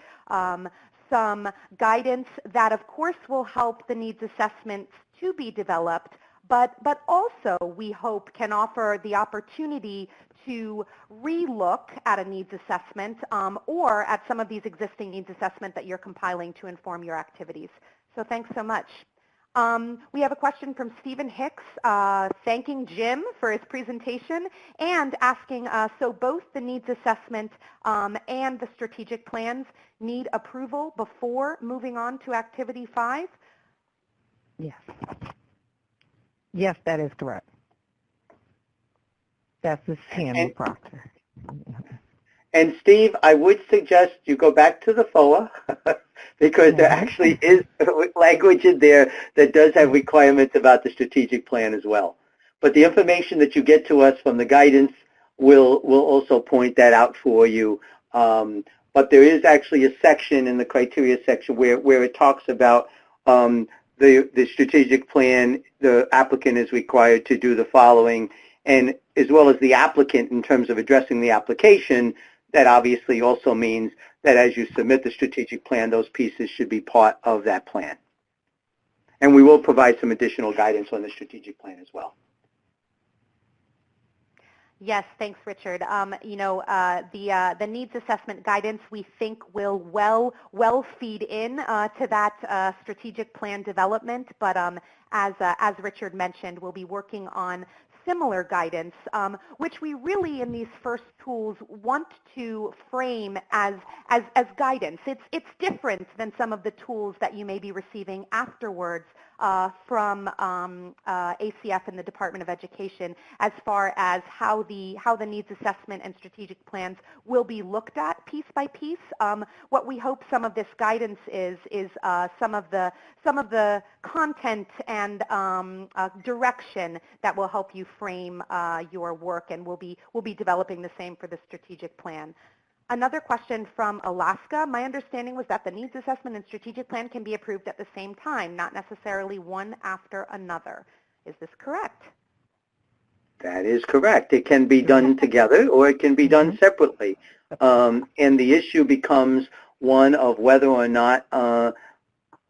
some guidance that, of course, will help the needs assessments to be developed, but also we hope can offer the opportunity to relook at a needs assessment or at some of these existing needs assessment that you're compiling to inform your activities. So thanks so much. We have a question from Stephen Hicks thanking Jim for his presentation and asking, so both the needs assessment and the strategic plans need approval before moving on to Activity 5? Yes. Yes, that is correct. That's the Tammy Proctor. And Steve, I would suggest you go back to the FOA because there actually is language in there that does have requirements about the strategic plan as well. But the information that you get to us from the guidance will also point that out for you. But there is actually a section in the criteria section where it talks about the strategic plan. The applicant is required to do the following, and as well as the applicant in terms of addressing the application. That obviously also means that as you submit the strategic plan, those pieces should be part of that plan. And we will provide some additional guidance on the strategic plan as well. Yes, thanks, Richard. The needs assessment guidance we think will well feed in to that strategic plan development. But as Richard mentioned, we'll be working on similar guidance, which we really in these first tools want to frame as guidance. It's different than some of the tools that you may be receiving afterwards from ACF and the Department of Education as far as how the needs assessment and strategic plans will be looked at piece by piece. What we hope some of this guidance is some of the content and direction that will help you frame your work, and we'll be developing the same for the strategic plan. Another question from Alaska. My understanding was that the needs assessment and strategic plan can be approved at the same time, not necessarily one after another. Is this correct? That is correct. It can be done together or it can be done separately. And the issue becomes one of whether or not,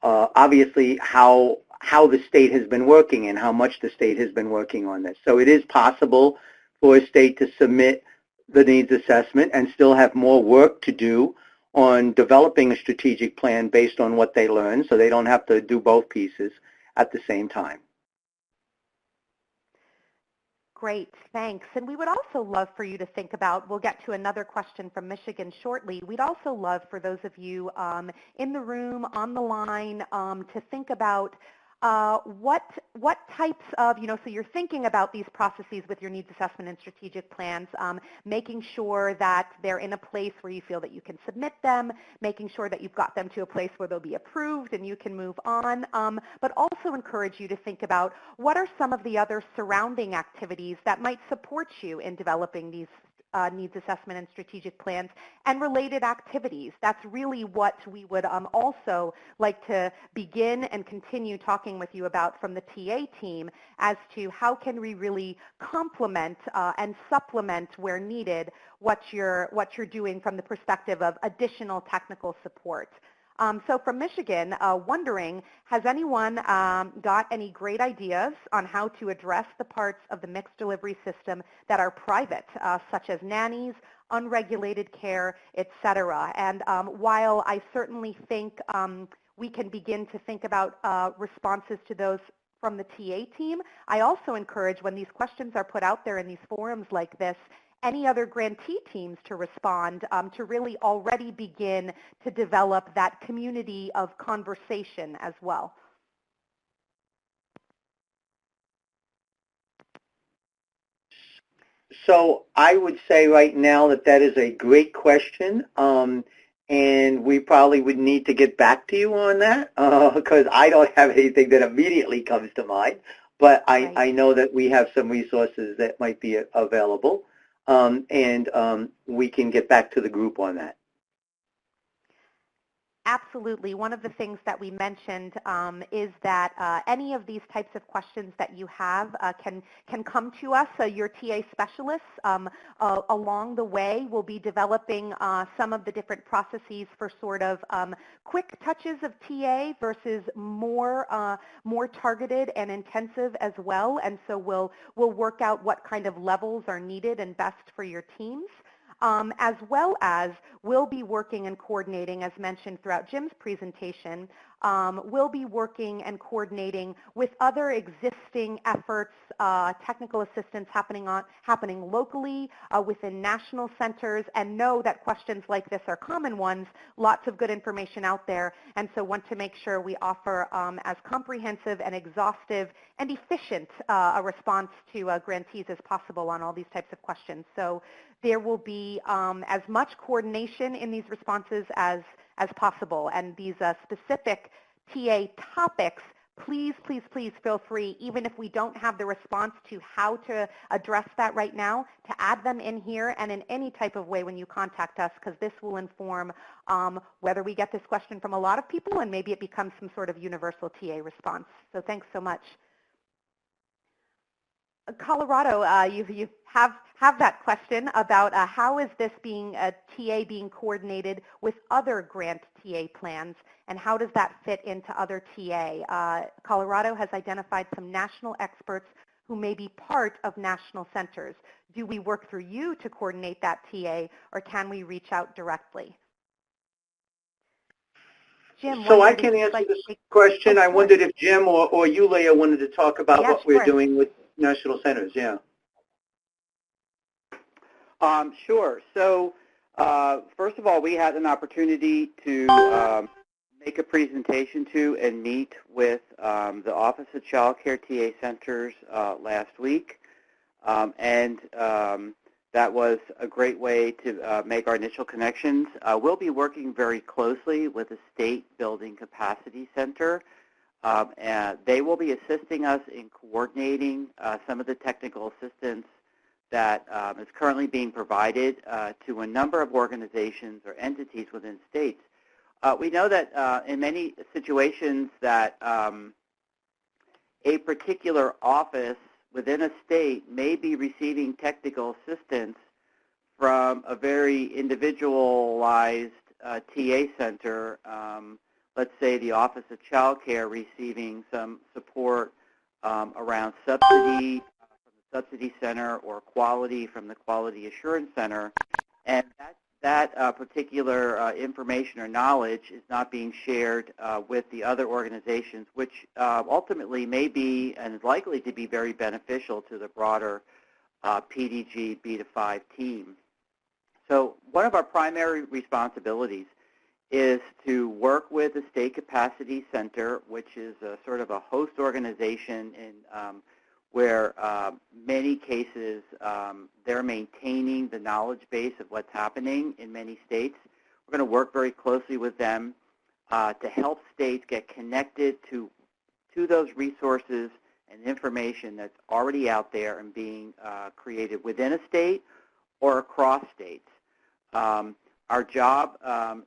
obviously, how the state has been working and how much the state has been working on this. So it is possible for a state to submit the needs assessment and still have more work to do on developing a strategic plan based on what they learn, so they don't have to do both pieces at the same time. Great, thanks. And we would also love for you to think about, we'll get to another question from Michigan shortly, we'd also love for those of you in the room, on the line, to think about what types of, so you're thinking about these processes with your needs assessment and strategic plans, making sure that they're in a place where you feel that you can submit them, making sure that you've got them to a place where they'll be approved and you can move on, but also encourage you to think about what are some of the other surrounding activities that might support you in developing these needs assessment and strategic plans and related activities. That's really what we would also like to begin and continue talking with you about from the TA team as to how can we really complement and supplement where needed what you're doing from the perspective of additional technical support. So from Michigan, wondering, has anyone got any great ideas on how to address the parts of the mixed delivery system that are private, such as nannies, unregulated care, etc.? And while I certainly think we can begin to think about responses to those from the TA team, I also encourage when these questions are put out there in these forums like this, any other grantee teams to respond to really already begin to develop that community of conversation as well. So I would say right now that is a great question, and we probably would need to get back to you on that because I don't have anything that immediately comes to mind, but I know that we have some resources that might be available. And we can get back to the group on that. Absolutely. One of the things that we mentioned is that any of these types of questions that you have can come to us, your TA specialists. Along the way, we'll be developing some of the different processes for sort of quick touches of TA versus more targeted and intensive as well. And so we'll work out what kind of levels are needed and best for your teams. As well as we'll be working and coordinating, as mentioned throughout Jim's presentation, we'll be working and coordinating with other existing efforts, technical assistance happening locally within national centers, and know that questions like this are common ones, lots of good information out there, and so want to make sure we offer as comprehensive and exhaustive and efficient a response to grantees as possible on all these types of questions. So there will be as much coordination in these responses as possible. And these specific TA topics, please, please, please feel free, even if we don't have the response to how to address that right now, to add them in here and in any type of way when you contact us, because this will inform whether we get this question from a lot of people and maybe it becomes some sort of universal TA response. So thanks so much. Colorado, you have that question about how is this TA being coordinated with other grant TA plans, and how does that fit into other TA? Colorado has identified some national experts who may be part of national centers. Do we work through you to coordinate that TA, or can we reach out directly? Jim, so I can answer this question. I wondered if Jim or you, Leah, wanted to talk about what we're doing with national centers. Yeah. Sure. So first of all, we had an opportunity to make a presentation to and meet with the Office of Child Care TA Centers last week, and that was a great way to make our initial connections. We'll be working very closely with the State Building Capacity Center. And they will be assisting us in coordinating some of the technical assistance that is currently being provided to a number of organizations or entities within states. We know that in many situations that a particular office within a state may be receiving technical assistance from a very individualized TA center. Let's say the Office of Child Care receiving some support around subsidy from the Subsidy Center or quality from the Quality Assurance Center, and that particular information or knowledge is not being shared with the other organizations, which ultimately may be and is likely to be very beneficial to the broader PDG B-5 team. So one of our primary responsibilities is to work with the State Capacity Center, which is a sort of a host organization in where many cases they're maintaining the knowledge base of what's happening in many states. We're going to work very closely with them to help states get connected to those resources and information that's already out there and being created within a state or across states. Our job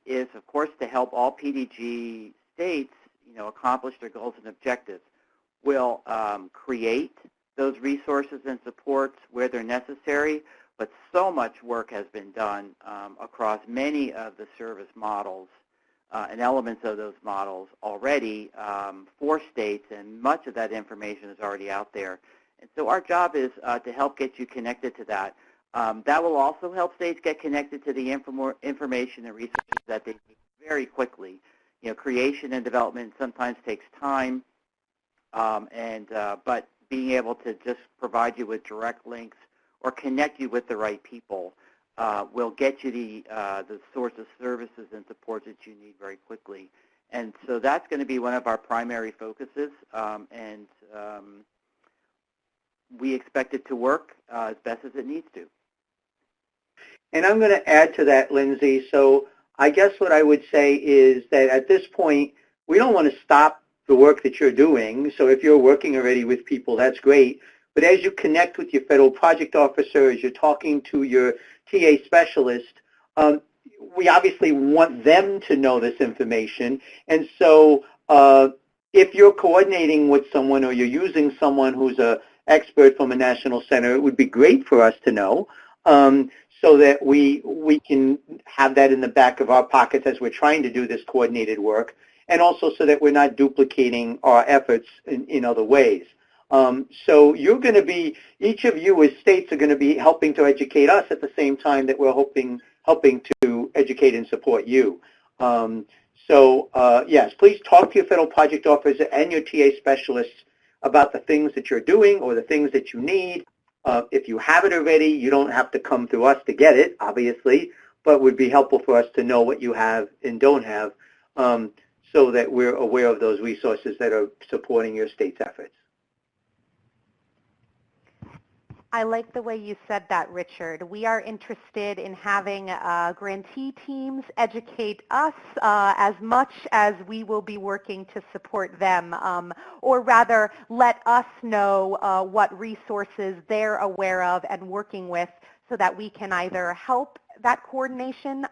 is, of course, to help all PDG states, accomplish their goals and objectives. We'll create those resources and supports where they're necessary, but so much work has been done across many of the service models and elements of those models already for states, and much of that information is already out there. And so our job is to help get you connected to that. That will also help states get connected to the information and resources that they need very quickly. Creation and development sometimes takes time, but being able to just provide you with direct links or connect you with the right people will get you the sorts of services and supports that you need very quickly. And so that's going to be one of our primary focuses, and we expect it to work as best as it needs to. And I'm going to add to that, Lindsay. So I guess what I would say is that at this point, we don't want to stop the work that you're doing. So if you're working already with people, that's great. But as you connect with your federal project officer, as you're talking to your TA specialist, we obviously want them to know this information. And so if you're coordinating with someone or you're using someone who's an expert from a national center, it would be great for us to know so that we can have that in the back of our pockets as we're trying to do this coordinated work, and also so that we're not duplicating our efforts in other ways. So you're going to be, each of you as states are going to be helping to educate us at the same time that we're helping to educate and support you. Yes, please talk to your federal project officer and your TA specialists about the things that you're doing or the things that you need. If you have it already, you don't have to come through us to get it, obviously, but it would be helpful for us to know what you have and don't have so that we're aware of those resources that are supporting your state's efforts. I like the way you said that, Richard. We are interested in having grantee teams educate us as much as we will be working to support them, or rather let us know what resources they're aware of and working with so that we can either help that coordination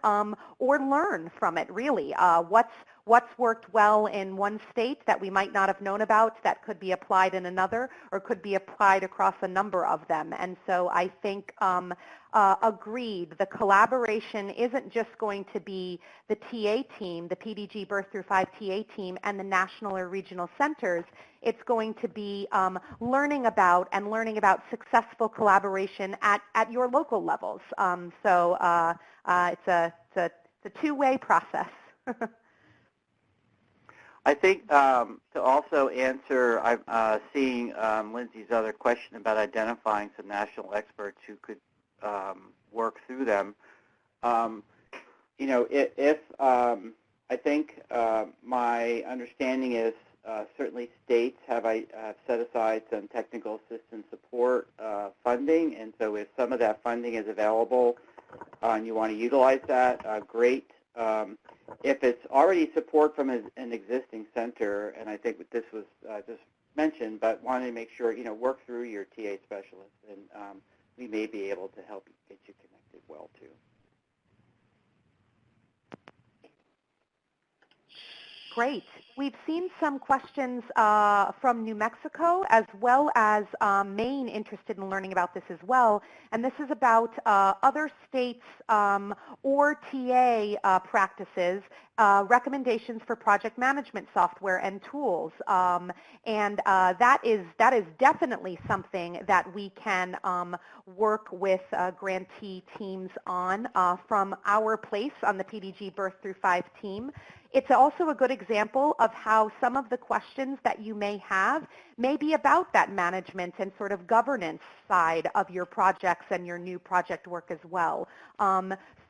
or learn from it, really. What's worked well in one state that we might not have known about that could be applied in another or could be applied across a number of them. And so I think agreed, the collaboration isn't just going to be the TA team, the PDG Birth through 5 TA team and the national or regional centers. It's going to be learning about successful collaboration at your local levels. It's a two-way process. I think to also answer, I'm seeing Lindsay's other question about identifying some national experts who could work through them. You know, I think my understanding is certainly states have set aside some technical assistance support funding, and so if some of that funding is available and you want to utilize that, great. If it's already support from an existing center, and I think this was just mentioned, but wanting to make sure, you know, work through your TA specialist, and we may be able to help get you connected well, too. Great. We've seen some questions from New Mexico as well as Maine interested in learning about this as well. And this is about other states or TA practices, recommendations for project management software and tools. That is definitely something that we can work with grantee teams on from our place on the PDG Birth through 5 team. It's also a good example of how some of the questions that you may have may be about that management and sort of governance side of your projects and your new project work as well.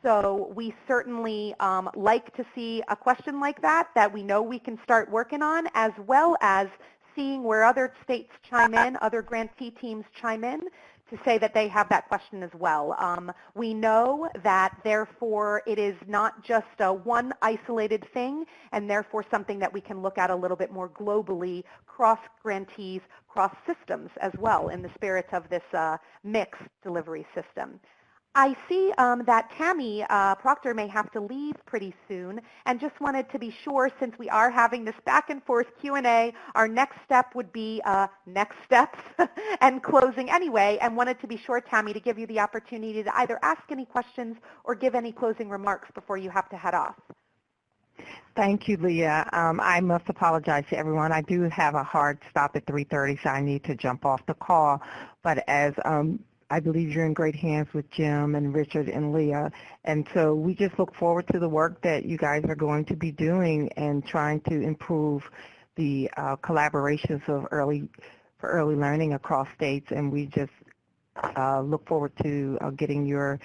So we certainly like to see a question like that we know we can start working on, as well as seeing where other states chime in, other grantee teams chime in, to say that they have that question as well. We know that, therefore, it is not just one isolated thing, and therefore something that we can look at a little bit more globally, cross-grantees, cross-systems as well, in the spirit of this mixed delivery system. I see that Tammy Proctor may have to leave pretty soon, and just wanted to be sure, since we are having this back and forth Q&A, our next step would be next steps and closing anyway, and wanted to be sure, Tammy, to give you the opportunity to either ask any questions or give any closing remarks before you have to head off. Thank you, Leah. I must apologize to everyone. I do have a hard stop at 3:30, so I need to jump off the call. But as I believe you're in great hands with Jim and Richard and Leah, and so we just look forward to the work that you guys are going to be doing and trying to improve the collaborations of early learning across states, and we just look forward to getting your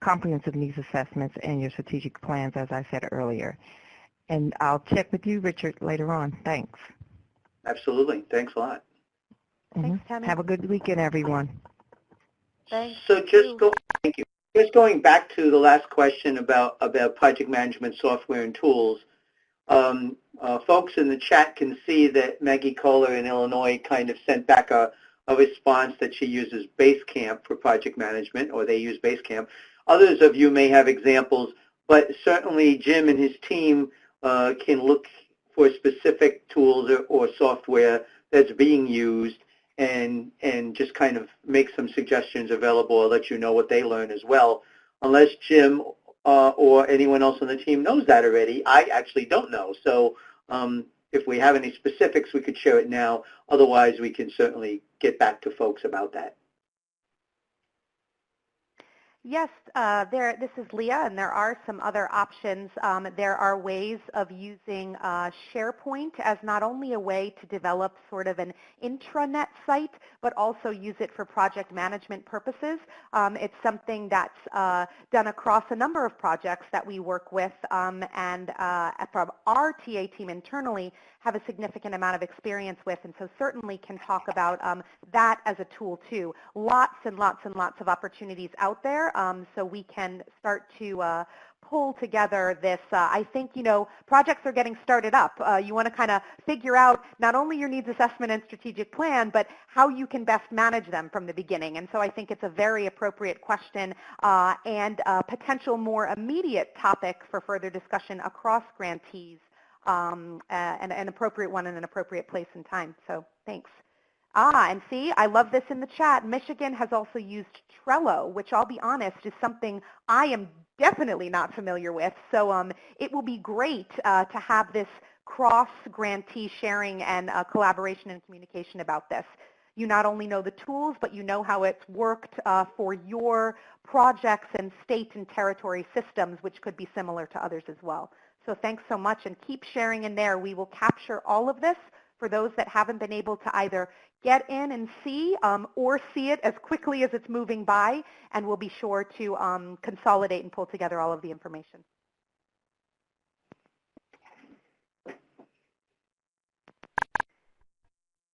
comprehensive needs assessments and your strategic plans, as I said earlier. And I'll check with you, Richard, later on. Thanks. Absolutely. Thanks a lot. Thanks, Tammy. Have a good weekend, everyone. Thanks. So thank you. Just going back to the last question about project management software and tools, folks in the chat can see that Maggie Kohler in Illinois kind of sent back a response that she uses Basecamp for project management, or they use Basecamp. Others of you may have examples but certainly Jim and his team can look for specific tools or software that's being used and just kind of make some suggestions available or let you know what they learn as well. Unless Jim or anyone else on the team knows that already, I actually don't know. So if we have any specifics, we could share it now. Otherwise, we can certainly get back to folks about that. Yes, this is Leah, and there are some other options. There are ways of using SharePoint as not only a way to develop sort of an intranet site, but also use it for project management purposes. It's something that's done across a number of projects that we work with, and from our TA team internally have a significant amount of experience with, and so certainly can talk about that as a tool too. Lots and lots and lots of opportunities out there, so we can start to pull together this. I think, projects are getting started up. You want to kind of figure out not only your needs assessment and strategic plan, but how you can best manage them from the beginning. And so I think it's a very appropriate question and a potential more immediate topic for further discussion across grantees, and an appropriate one in an appropriate place and time. So thanks. And see, I love this in the chat. Michigan has also used Trello, which I'll be honest is something I am definitely not familiar with. So it will be great to have this cross-grantee sharing and collaboration and communication about this. You not only know the tools, but you know how it's worked for your projects and state and territory systems, which could be similar to others as well. So thanks so much, and keep sharing in there. We will capture all of this for those that haven't been able to either get in and see or see it as quickly as it's moving by, and we'll be sure to consolidate and pull together all of the information.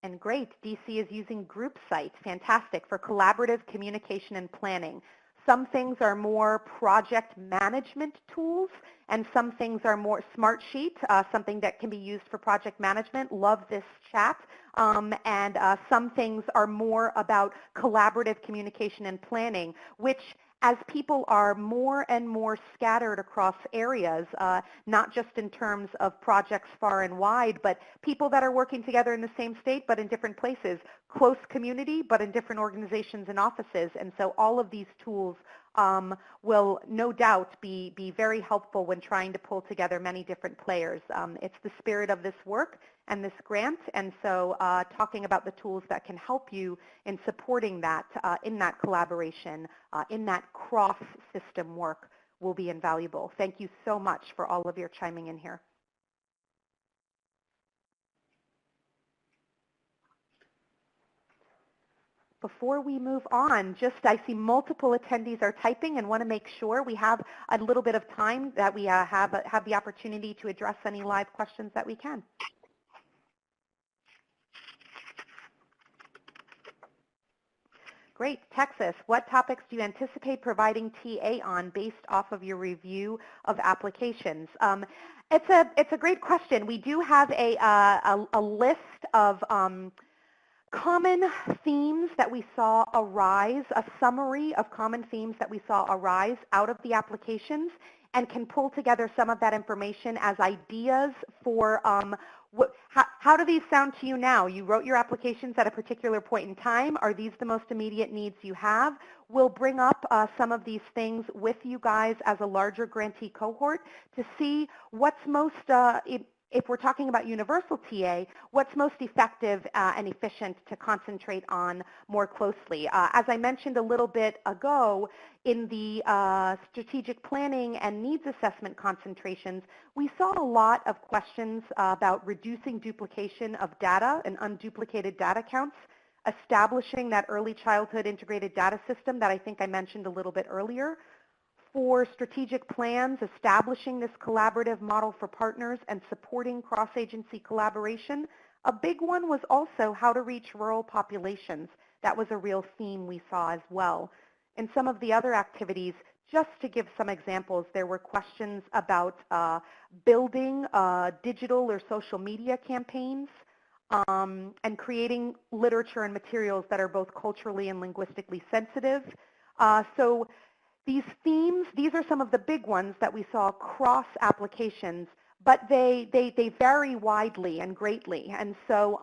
And great, DC is using group site, fantastic, for collaborative communication and planning. Some things are more project management tools, and some things are more Smartsheet, something that can be used for project management. Love this chat. And some things are more about collaborative communication and planning, which as people are more and more scattered across areas, not just in terms of projects far and wide, but people that are working together in the same state but in different places, close community but in different organizations and offices. And so all of these tools will no doubt be very helpful when trying to pull together many different players. It's the spirit of this work and this grant, and so talking about the tools that can help you in supporting that, in that collaboration, in that cross-system work will be invaluable. Thank you so much for all of your chiming in here. Before we move on, I see multiple attendees are typing and want to make sure we have a little bit of time that we have the opportunity to address any live questions that we can. Great. Texas, what topics do you anticipate providing TA on based off of your review of applications? It's a great question. We do have a list of common themes that we saw arise, a summary of common themes that we saw arise out of the applications, and can pull together some of that information as ideas for how do these sound to you now? You wrote your applications at a particular point in time. Are these the most immediate needs you have? We'll bring up some of these things with you guys as a larger grantee cohort to see what's most, if we're talking about universal TA, what's most effective and efficient to concentrate on more closely. As I mentioned a little bit ago, in the strategic planning and needs assessment concentrations, we saw a lot of questions about reducing duplication of data and unduplicated data counts, establishing that early childhood integrated data system that I think I mentioned a little bit earlier. For strategic plans, establishing this collaborative model for partners and supporting cross-agency collaboration. A big one was also how to reach rural populations. That was a real theme we saw as well. In some of the other activities, just to give some examples, there were questions about building digital or social media campaigns and creating literature and materials that are both culturally and linguistically sensitive. So These themes, these are some of the big ones that we saw across applications, but they vary widely and greatly. And so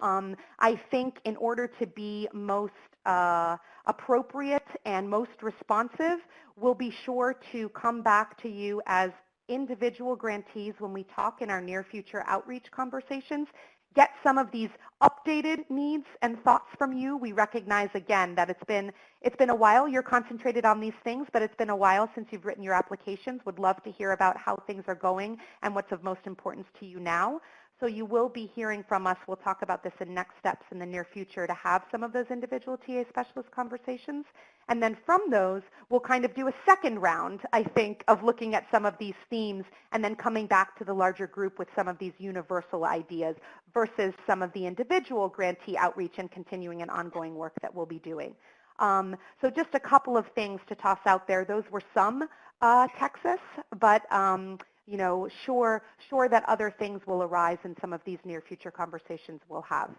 I think in order to be most appropriate and most responsive, we'll be sure to come back to you as individual grantees when we talk in our near future outreach conversations, get some of these updated needs and thoughts from you. We recognize again that it's been a while. You're concentrated on these things, but it's been a while since you've written your applications. Would love to hear about how things are going and what's of most importance to you now. So you will be hearing from us. We'll talk about this in next steps in the near future to have some of those individual TA specialist conversations. And then from those, we'll kind of do a second round, I think, of looking at some of these themes and then coming back to the larger group with some of these universal ideas versus some of the individual grantee outreach and continuing and ongoing work that we'll be doing. So just a couple of things to toss out there. Those were some Texas, but you know, sure that other things will arise in some of these near future conversations we'll have.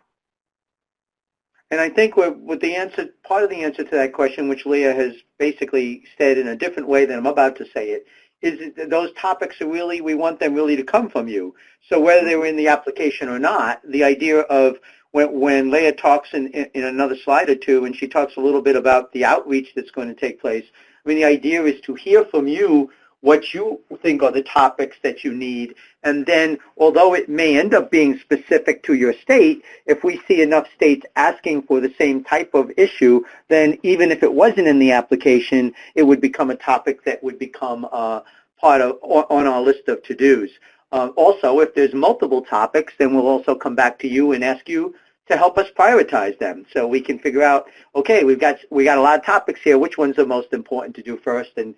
And I think with the answer, part of the answer to that question, which Leah has basically said in a different way than I'm about to say it, is that those topics are really, we want them really to come from you. So whether they were in the application or not, the idea of when Leah talks in another slide or two, and she talks a little bit about the outreach that's going to take place, I mean, the idea is to hear from you what you think are the topics that you need. And then, although it may end up being specific to your state, if we see enough states asking for the same type of issue, then even if it wasn't in the application, it would become a topic that would become part of on our list of to-dos. Also, if there's multiple topics, then we'll also come back to you and ask you to help us prioritize them, so we can figure out, okay, we got a lot of topics here. Which ones are most important to do first, and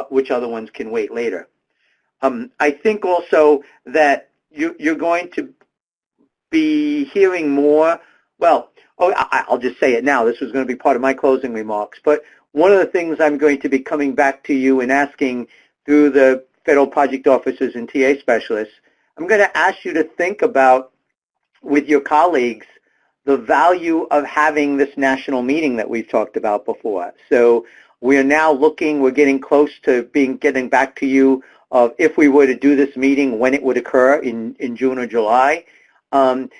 which other ones can wait later? I think also that you're going to be hearing more. Well, I'll just say it now. This was going to be part of my closing remarks, but one of the things I'm going to be coming back to you and asking through the federal project officers and TA specialists, I'm going to ask you to think about, with your colleagues, the value of having this national meeting that we've talked about before. So we are now we're getting close to getting back to you of if we were to do this meeting, when it would occur in June or July. And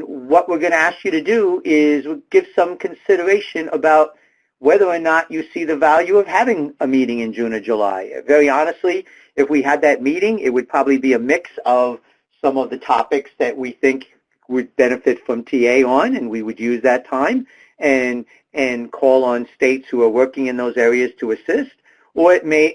what we're going to ask you to do is give some consideration about whether or not you see the value of having a meeting in June or July. Very honestly, if we had that meeting, it would probably be a mix of some of the topics that we think would benefit from TA on, and we would use that time and call on states who are working in those areas to assist. Or it may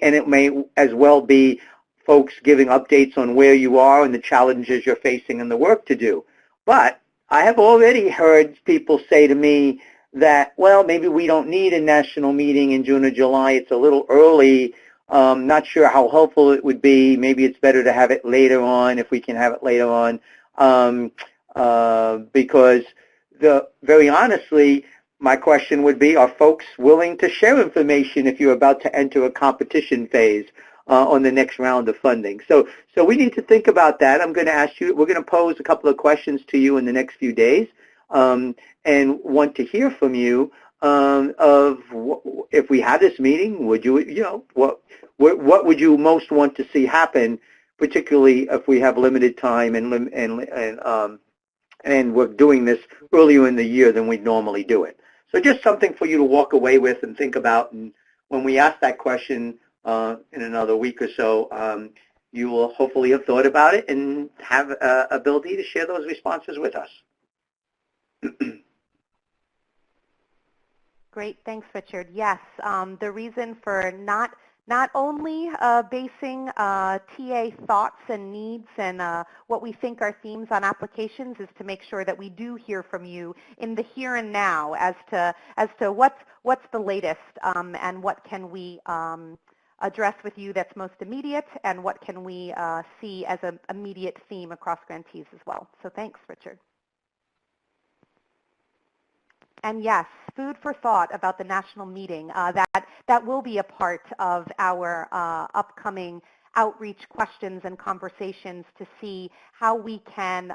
as well be folks giving updates on where you are and the challenges you're facing and the work to do. But I have already heard people say to me that, well, maybe we don't need a national meeting in June or July. It's a little early. Not sure how helpful it would be. Maybe it's better to have it later on, if we can have it later on. Because very honestly, my question would be, are folks willing to share information if you're about to enter a competition phase on the next round of funding? So we need to think about that. I'm going to ask you, we're going to pose a couple of questions to you in the next few days, and want to hear from you of if we had this meeting, would what would you most want to see happen, particularly if we have limited time and we're doing this earlier in the year than we'd normally do it. So just something for you to walk away with and think about. And when we ask that question in another week or so, you will hopefully have thought about it and have ability to share those responses with us. Great, thanks, Richard. Yes, the reason for not only basing TA thoughts and needs and what we think are themes on applications is to make sure that we do hear from you in the here and now as to what's the latest and what can we address with you that's most immediate, and what can we see as an immediate theme across grantees as well. So thanks, Richard. And yes, food for thought about the national meeting. That will be a part of our upcoming outreach questions and conversations to see how we can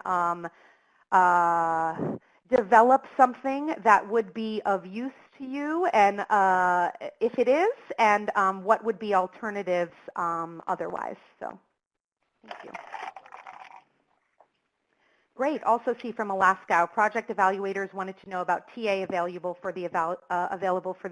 develop something that would be of use to you, and if it is, and what would be alternatives otherwise. So, thank you. Great. Also see from Alaska, project evaluators wanted to know about TA available for the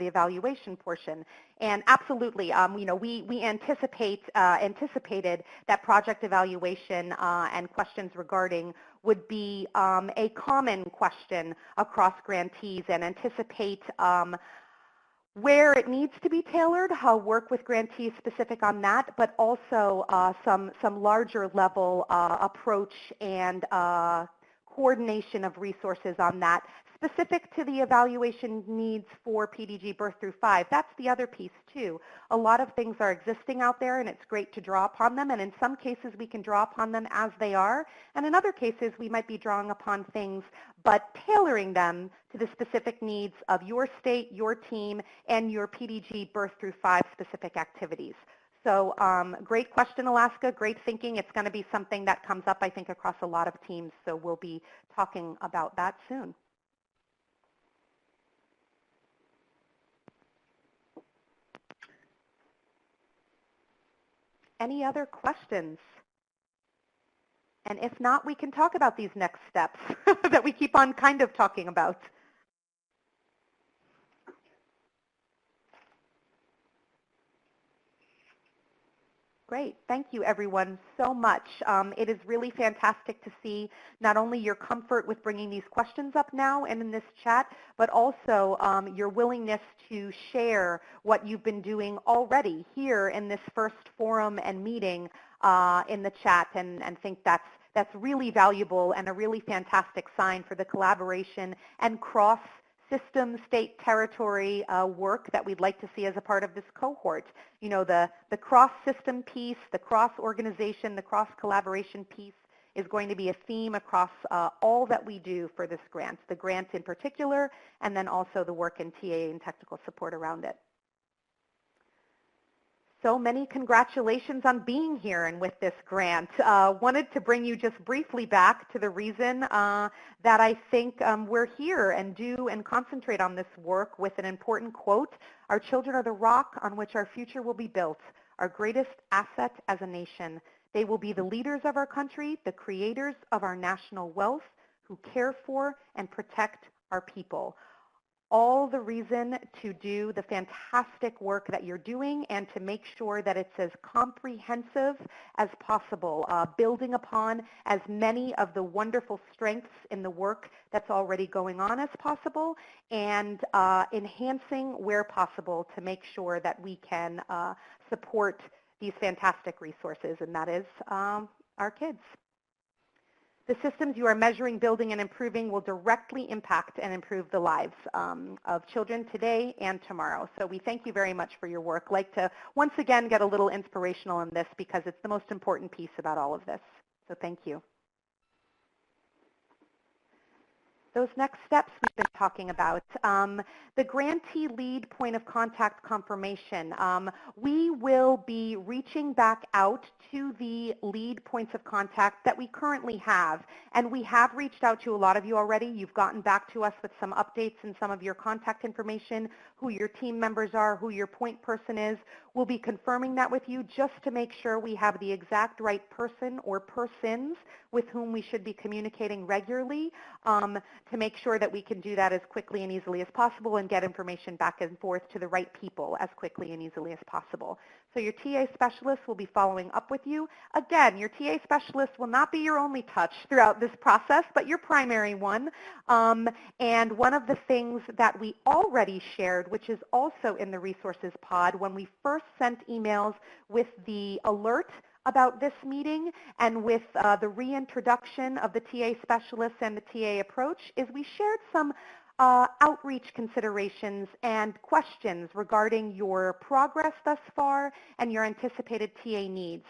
evaluation portion. And absolutely, you know, we anticipated that project evaluation and questions regarding would be a common question across grantees, and anticipate where it needs to be tailored, work with grantees specific on that, but also some larger level approach and coordination of resources on that, specific to the evaluation needs for PDG birth through 5. That's the other piece too. A lot of things are existing out there, and it's great to draw upon them, and in some cases we can draw upon them as they are, and in other cases we might be drawing upon things but tailoring them to the specific needs of your state, your team, and your PDG birth through 5 specific activities. So great question, Alaska. Great thinking. It's going to be something that comes up, I think, across a lot of teams, so we'll be talking about that soon. Any other questions? And if not, we can talk about these next steps that we keep on kind of talking about. Great. Thank you, everyone, so much. It is really fantastic to see not only your comfort with bringing these questions up now and in this chat, but also your willingness to share what you've been doing already here in this first forum and meeting in the chat, and think that's really valuable and a really fantastic sign for the collaboration and cross-system, state, territory work that we'd like to see as a part of this cohort. You know, the cross-system piece, the cross-organization, the cross-collaboration piece is going to be a theme across all that we do for this grant, the grant in particular, and then also the work in TA and technical support around it. So many congratulations on being here and with this grant. Wanted to bring you just briefly back to the reason that I think we're here and do and concentrate on this work with an important quote. Our children are the rock on which our future will be built, our greatest asset as a nation. They will be the leaders of our country, the creators of our national wealth, who care for and protect our people. All the reason to do the fantastic work that you're doing and to make sure that it's as comprehensive as possible, building upon as many of the wonderful strengths in the work that's already going on as possible, and enhancing where possible to make sure that we can support these fantastic resources, and that is our kids. The systems you are measuring, building, and improving will directly impact and improve the lives of children today and tomorrow. So we thank you very much for your work. I'd like to once again get a little inspirational in this because it's the most important piece about all of this. So thank you. Those next steps we've been talking about. The grantee lead point of contact confirmation. We will be reaching back out to the lead points of contact that we currently have. And we have reached out to a lot of you already. You've gotten back to us with some updates and some of your contact information, who your team members are, who your point person is. We'll be confirming that with you just to make sure we have the exact right person or persons with whom we should be communicating regularly, to make sure that we can do that as quickly and easily as possible and get information back and forth to the right people as quickly and easily as possible. So your TA specialist will be following up with you. Again, your TA specialist will not be your only touch throughout this process, but your primary one. And one of the things that we already shared, which is also in the resources pod, when we first sent emails with the alert about this meeting and with the reintroduction of the TA specialists and the TA approach, is we shared some outreach considerations and questions regarding your progress thus far and your anticipated TA needs.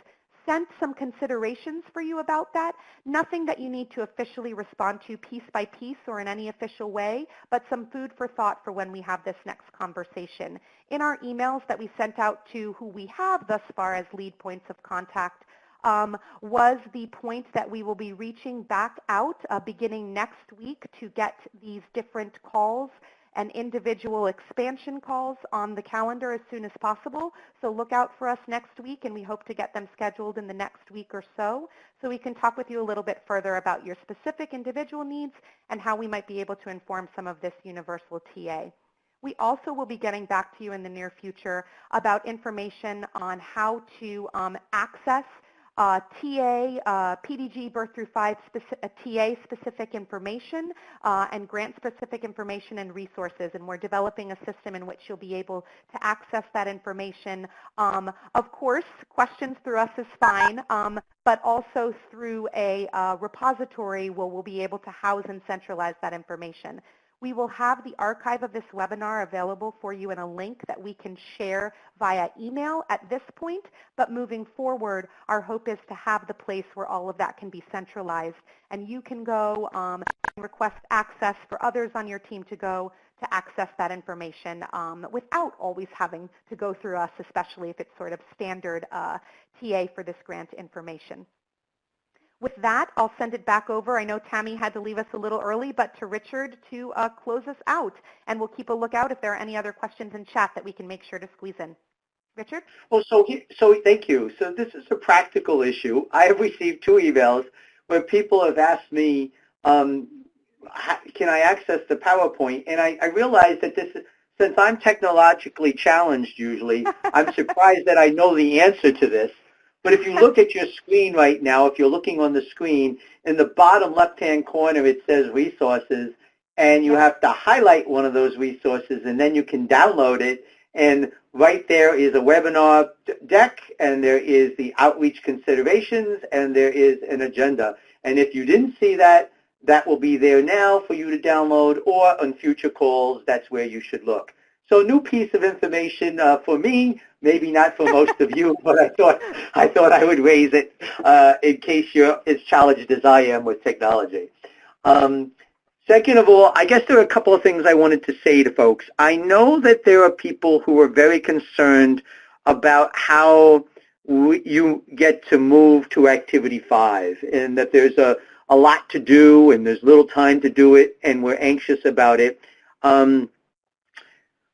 Sent some considerations for you about that. Nothing that you need to officially respond to piece by piece or in any official way, but some food for thought for when we have this next conversation. In our emails that we sent out to who we have thus far as lead points of contact, was the point that we will be reaching back out beginning next week to get these different calls and individual expansion calls on the calendar as soon as possible. So look out for us next week, and we hope to get them scheduled in the next week or so we can talk with you a little bit further about your specific individual needs and how we might be able to inform some of this universal TA. We also will be getting back to you in the near future about information on how to access TA, PDG B-5 TA-specific information and grant-specific information and resources, and we're developing a system in which you'll be able to access that information. Of course, questions through us is fine, but also through a repository where we'll be able to house and centralize that information. We will have the archive of this webinar available for you in a link that we can share via email at this point, but moving forward, our hope is to have the place where all of that can be centralized, and you can go and request access for others on your team to go to access that information without always having to go through us, especially if it's sort of standard TA for this grant information. With that, I'll send it back over. I know Tammy had to leave us a little early, but to Richard to close us out. And we'll keep a lookout if there are any other questions in chat that we can make sure to squeeze in. Richard? Well, so thank you. So this is a practical issue. I have received 2 emails where people have asked me, can I access the PowerPoint? And I realized that since I'm technologically challenged usually, I'm surprised that I know the answer to this. But if you look at your screen right now, if you're looking on the screen, in the bottom left-hand corner it says resources, and you have to highlight one of those resources, and then you can download it. And right there is a webinar deck, and there is the outreach considerations, and there is an agenda. And if you didn't see that, that will be there now for you to download, or on future calls, that's where you should look. So a new piece of information for me, maybe not for most of you, but I thought I would raise it in case you're as challenged as I am with technology. Second of all, I guess there are a couple of things I wanted to say to folks. I know that there are people who are very concerned about how you get to move to Activity 5, and that there's a lot to do and there's little time to do it, and we're anxious about it.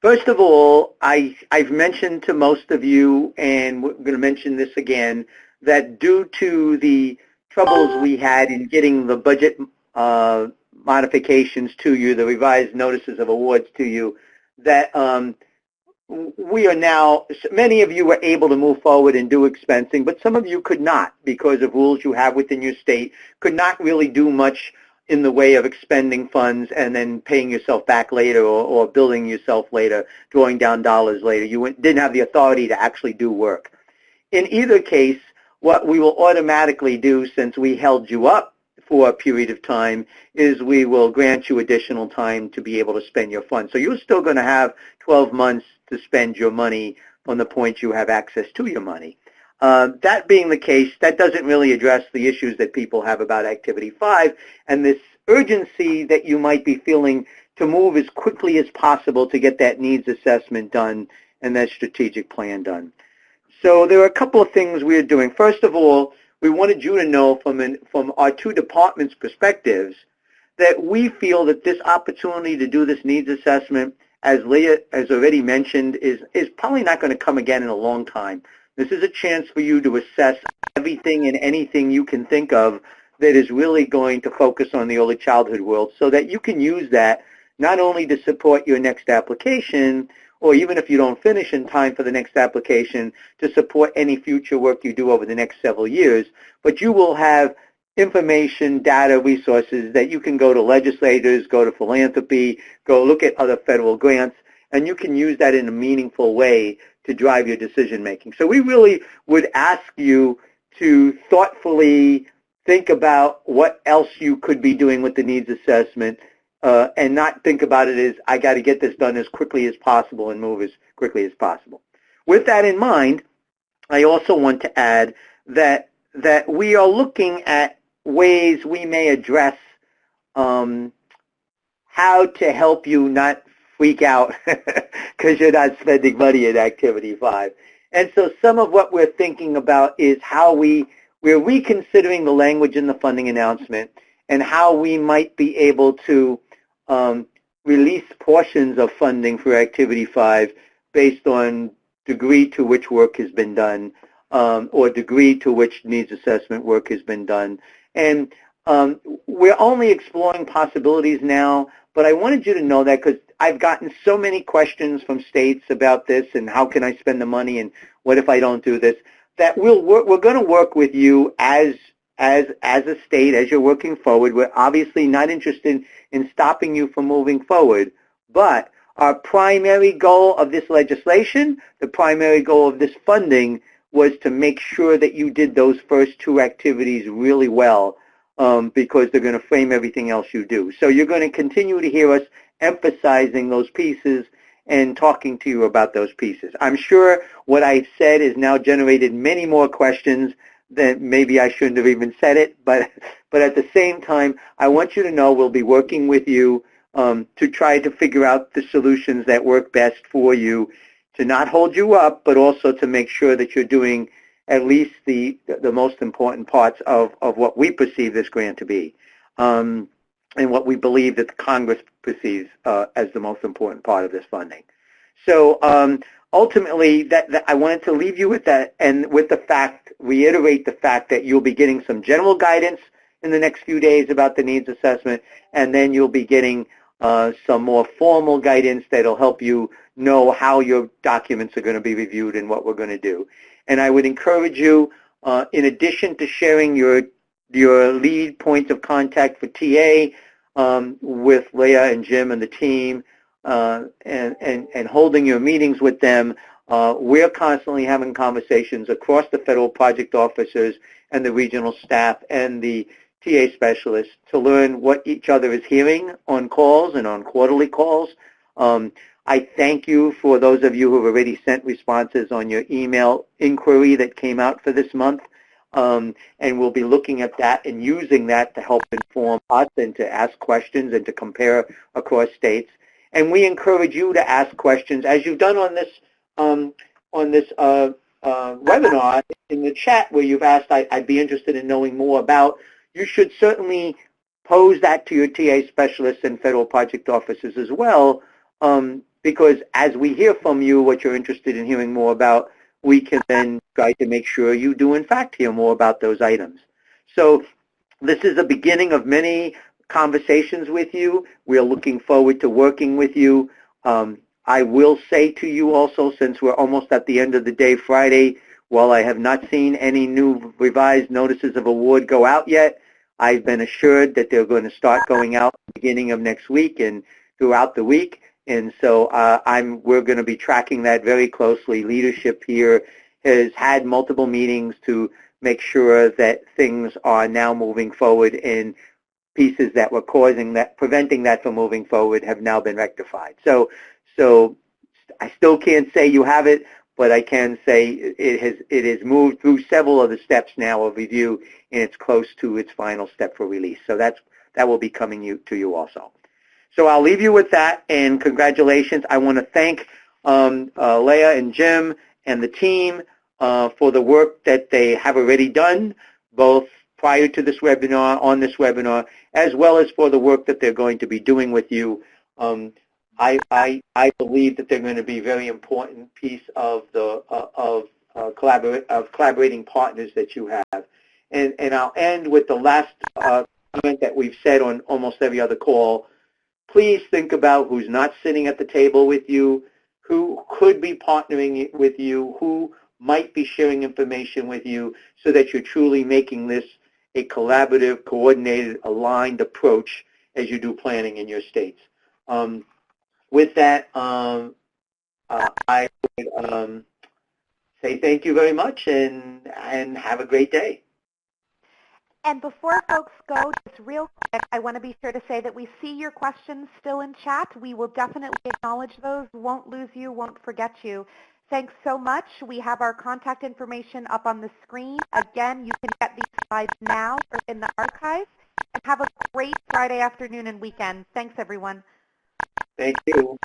First of all, I've mentioned to most of you, and we're going to mention this again, that due to the troubles we had in getting the budget modifications to you, the revised notices of awards to you, that we are now, many of you were able to move forward and do expensing, but some of you could not because of rules you have within your state, could not really do much in the way of expending funds and then paying yourself back later, or billing yourself later, drawing down dollars later. You didn't have the authority to actually do work. In either case, what we will automatically do, since we held you up for a period of time, is we will grant you additional time to be able to spend your funds. So you're still going to have 12 months to spend your money from the point you have access to your money. That being the case, that doesn't really address the issues that people have about Activity 5 and this urgency that you might be feeling to move as quickly as possible to get that needs assessment done and that strategic plan done. So there are a couple of things we're doing. First of all, we wanted you to know from our 2 departments' perspectives that we feel that this opportunity to do this needs assessment, as Leah has already mentioned, is probably not going to come again in a long time. This is a chance for you to assess everything and anything you can think of that is really going to focus on the early childhood world, so that you can use that not only to support your next application, or even if you don't finish in time for the next application, to support any future work you do over the next several years, but you will have information, data, resources that you can go to legislators, go to philanthropy, go look at other federal grants, and you can use that in a meaningful way to drive your decision making. So we really would ask you to thoughtfully think about what else you could be doing with the needs assessment, and not think about it as, I got to get this done as quickly as possible and move as quickly as possible. With that in mind, I also want to add that we are looking at ways we may address how to help you not freak out because you're not spending money in Activity 5. And so some of what we're thinking about is how we we're reconsidering the language in the funding announcement and how we might be able to release portions of funding for Activity 5 based on degree to which work has been done or degree to which needs assessment work has been done. And we're only exploring possibilities now, but I wanted you to know that because I've gotten so many questions from states about this and how can I spend the money and what if I don't do this, that we're going to work with you as a state as you're working forward. We're obviously not interested in stopping you from moving forward, but our primary goal of this legislation, the primary goal of this funding, was to make sure that you did those first two activities really well because they're going to frame everything else you do. So you're going to continue to hear us emphasizing those pieces and talking to you about those pieces. I'm sure what I've said has now generated many more questions than maybe I shouldn't have even said it, but at the same time, I want you to know we'll be working with you to try to figure out the solutions that work best for you, to not hold you up, but also to make sure that you're doing at least the most important parts of what we perceive this grant to be, and what we believe that the Congress perceives as the most important part of this funding. So ultimately, that I wanted to leave you with that, and with the fact, reiterate the fact that you'll be getting some general guidance in the next few days about the needs assessment, and then you'll be getting some more formal guidance that'll help you know how your documents are going to be reviewed and what we're going to do. And I would encourage you, in addition to sharing your lead points of contact for TA with Leah and Jim and the team, and holding your meetings with them, we're constantly having conversations across the federal project officers and the regional staff and the TA specialists to learn what each other is hearing on calls and on quarterly calls. I thank you for those of you who have already sent responses on your email inquiry that came out for this month, and we'll be looking at that and using that to help inform us and to ask questions and to compare across states. And we encourage you to ask questions, as you've done on this webinar in the chat where you've asked, I'd be interested in knowing more about. You should certainly pose that to your TA specialists and federal project officers as well, because as we hear from you what you're interested in hearing more about, we can then try to make sure you do in fact hear more about those items. So this is the beginning of many conversations with you. We are looking forward to working with you. I will say to you also, since we're almost at the end of the day Friday, while I have not seen any new revised notices of award go out yet, I've been assured that they're going to start going out at the beginning of next week and throughout the week. And so we're going to be tracking that very closely. Leadership here has had multiple meetings to make sure that things are now moving forward, and pieces that were preventing that from moving forward have now been rectified. So I still can't say you have it, but I can say it has moved through several of the steps now of review, and it's close to its final step for release. So that will be coming to you also. So I'll leave you with that, and congratulations. I want to thank Leah and Jim and the team for the work that they have already done, both prior to this webinar, on this webinar, as well as for the work that they're going to be doing with you. I believe that they're going to be a very important piece of the collaborating partners that you have. And I'll end with the last comment that we've said on almost every other call. Please think about who's not sitting at the table with you, who could be partnering with you, who might be sharing information with you, so that you're truly making this a collaborative, coordinated, aligned approach as you do planning in your states. With that, I would say thank you very much and have a great day. And before folks go, just real quick, I want to be sure to say that we see your questions still in chat. We will definitely acknowledge those. Won't lose you, won't forget you. Thanks so much. We have our contact information up on the screen. Again, you can get these slides now or in the archive. And have a great Friday afternoon and weekend. Thanks, everyone. Thank you.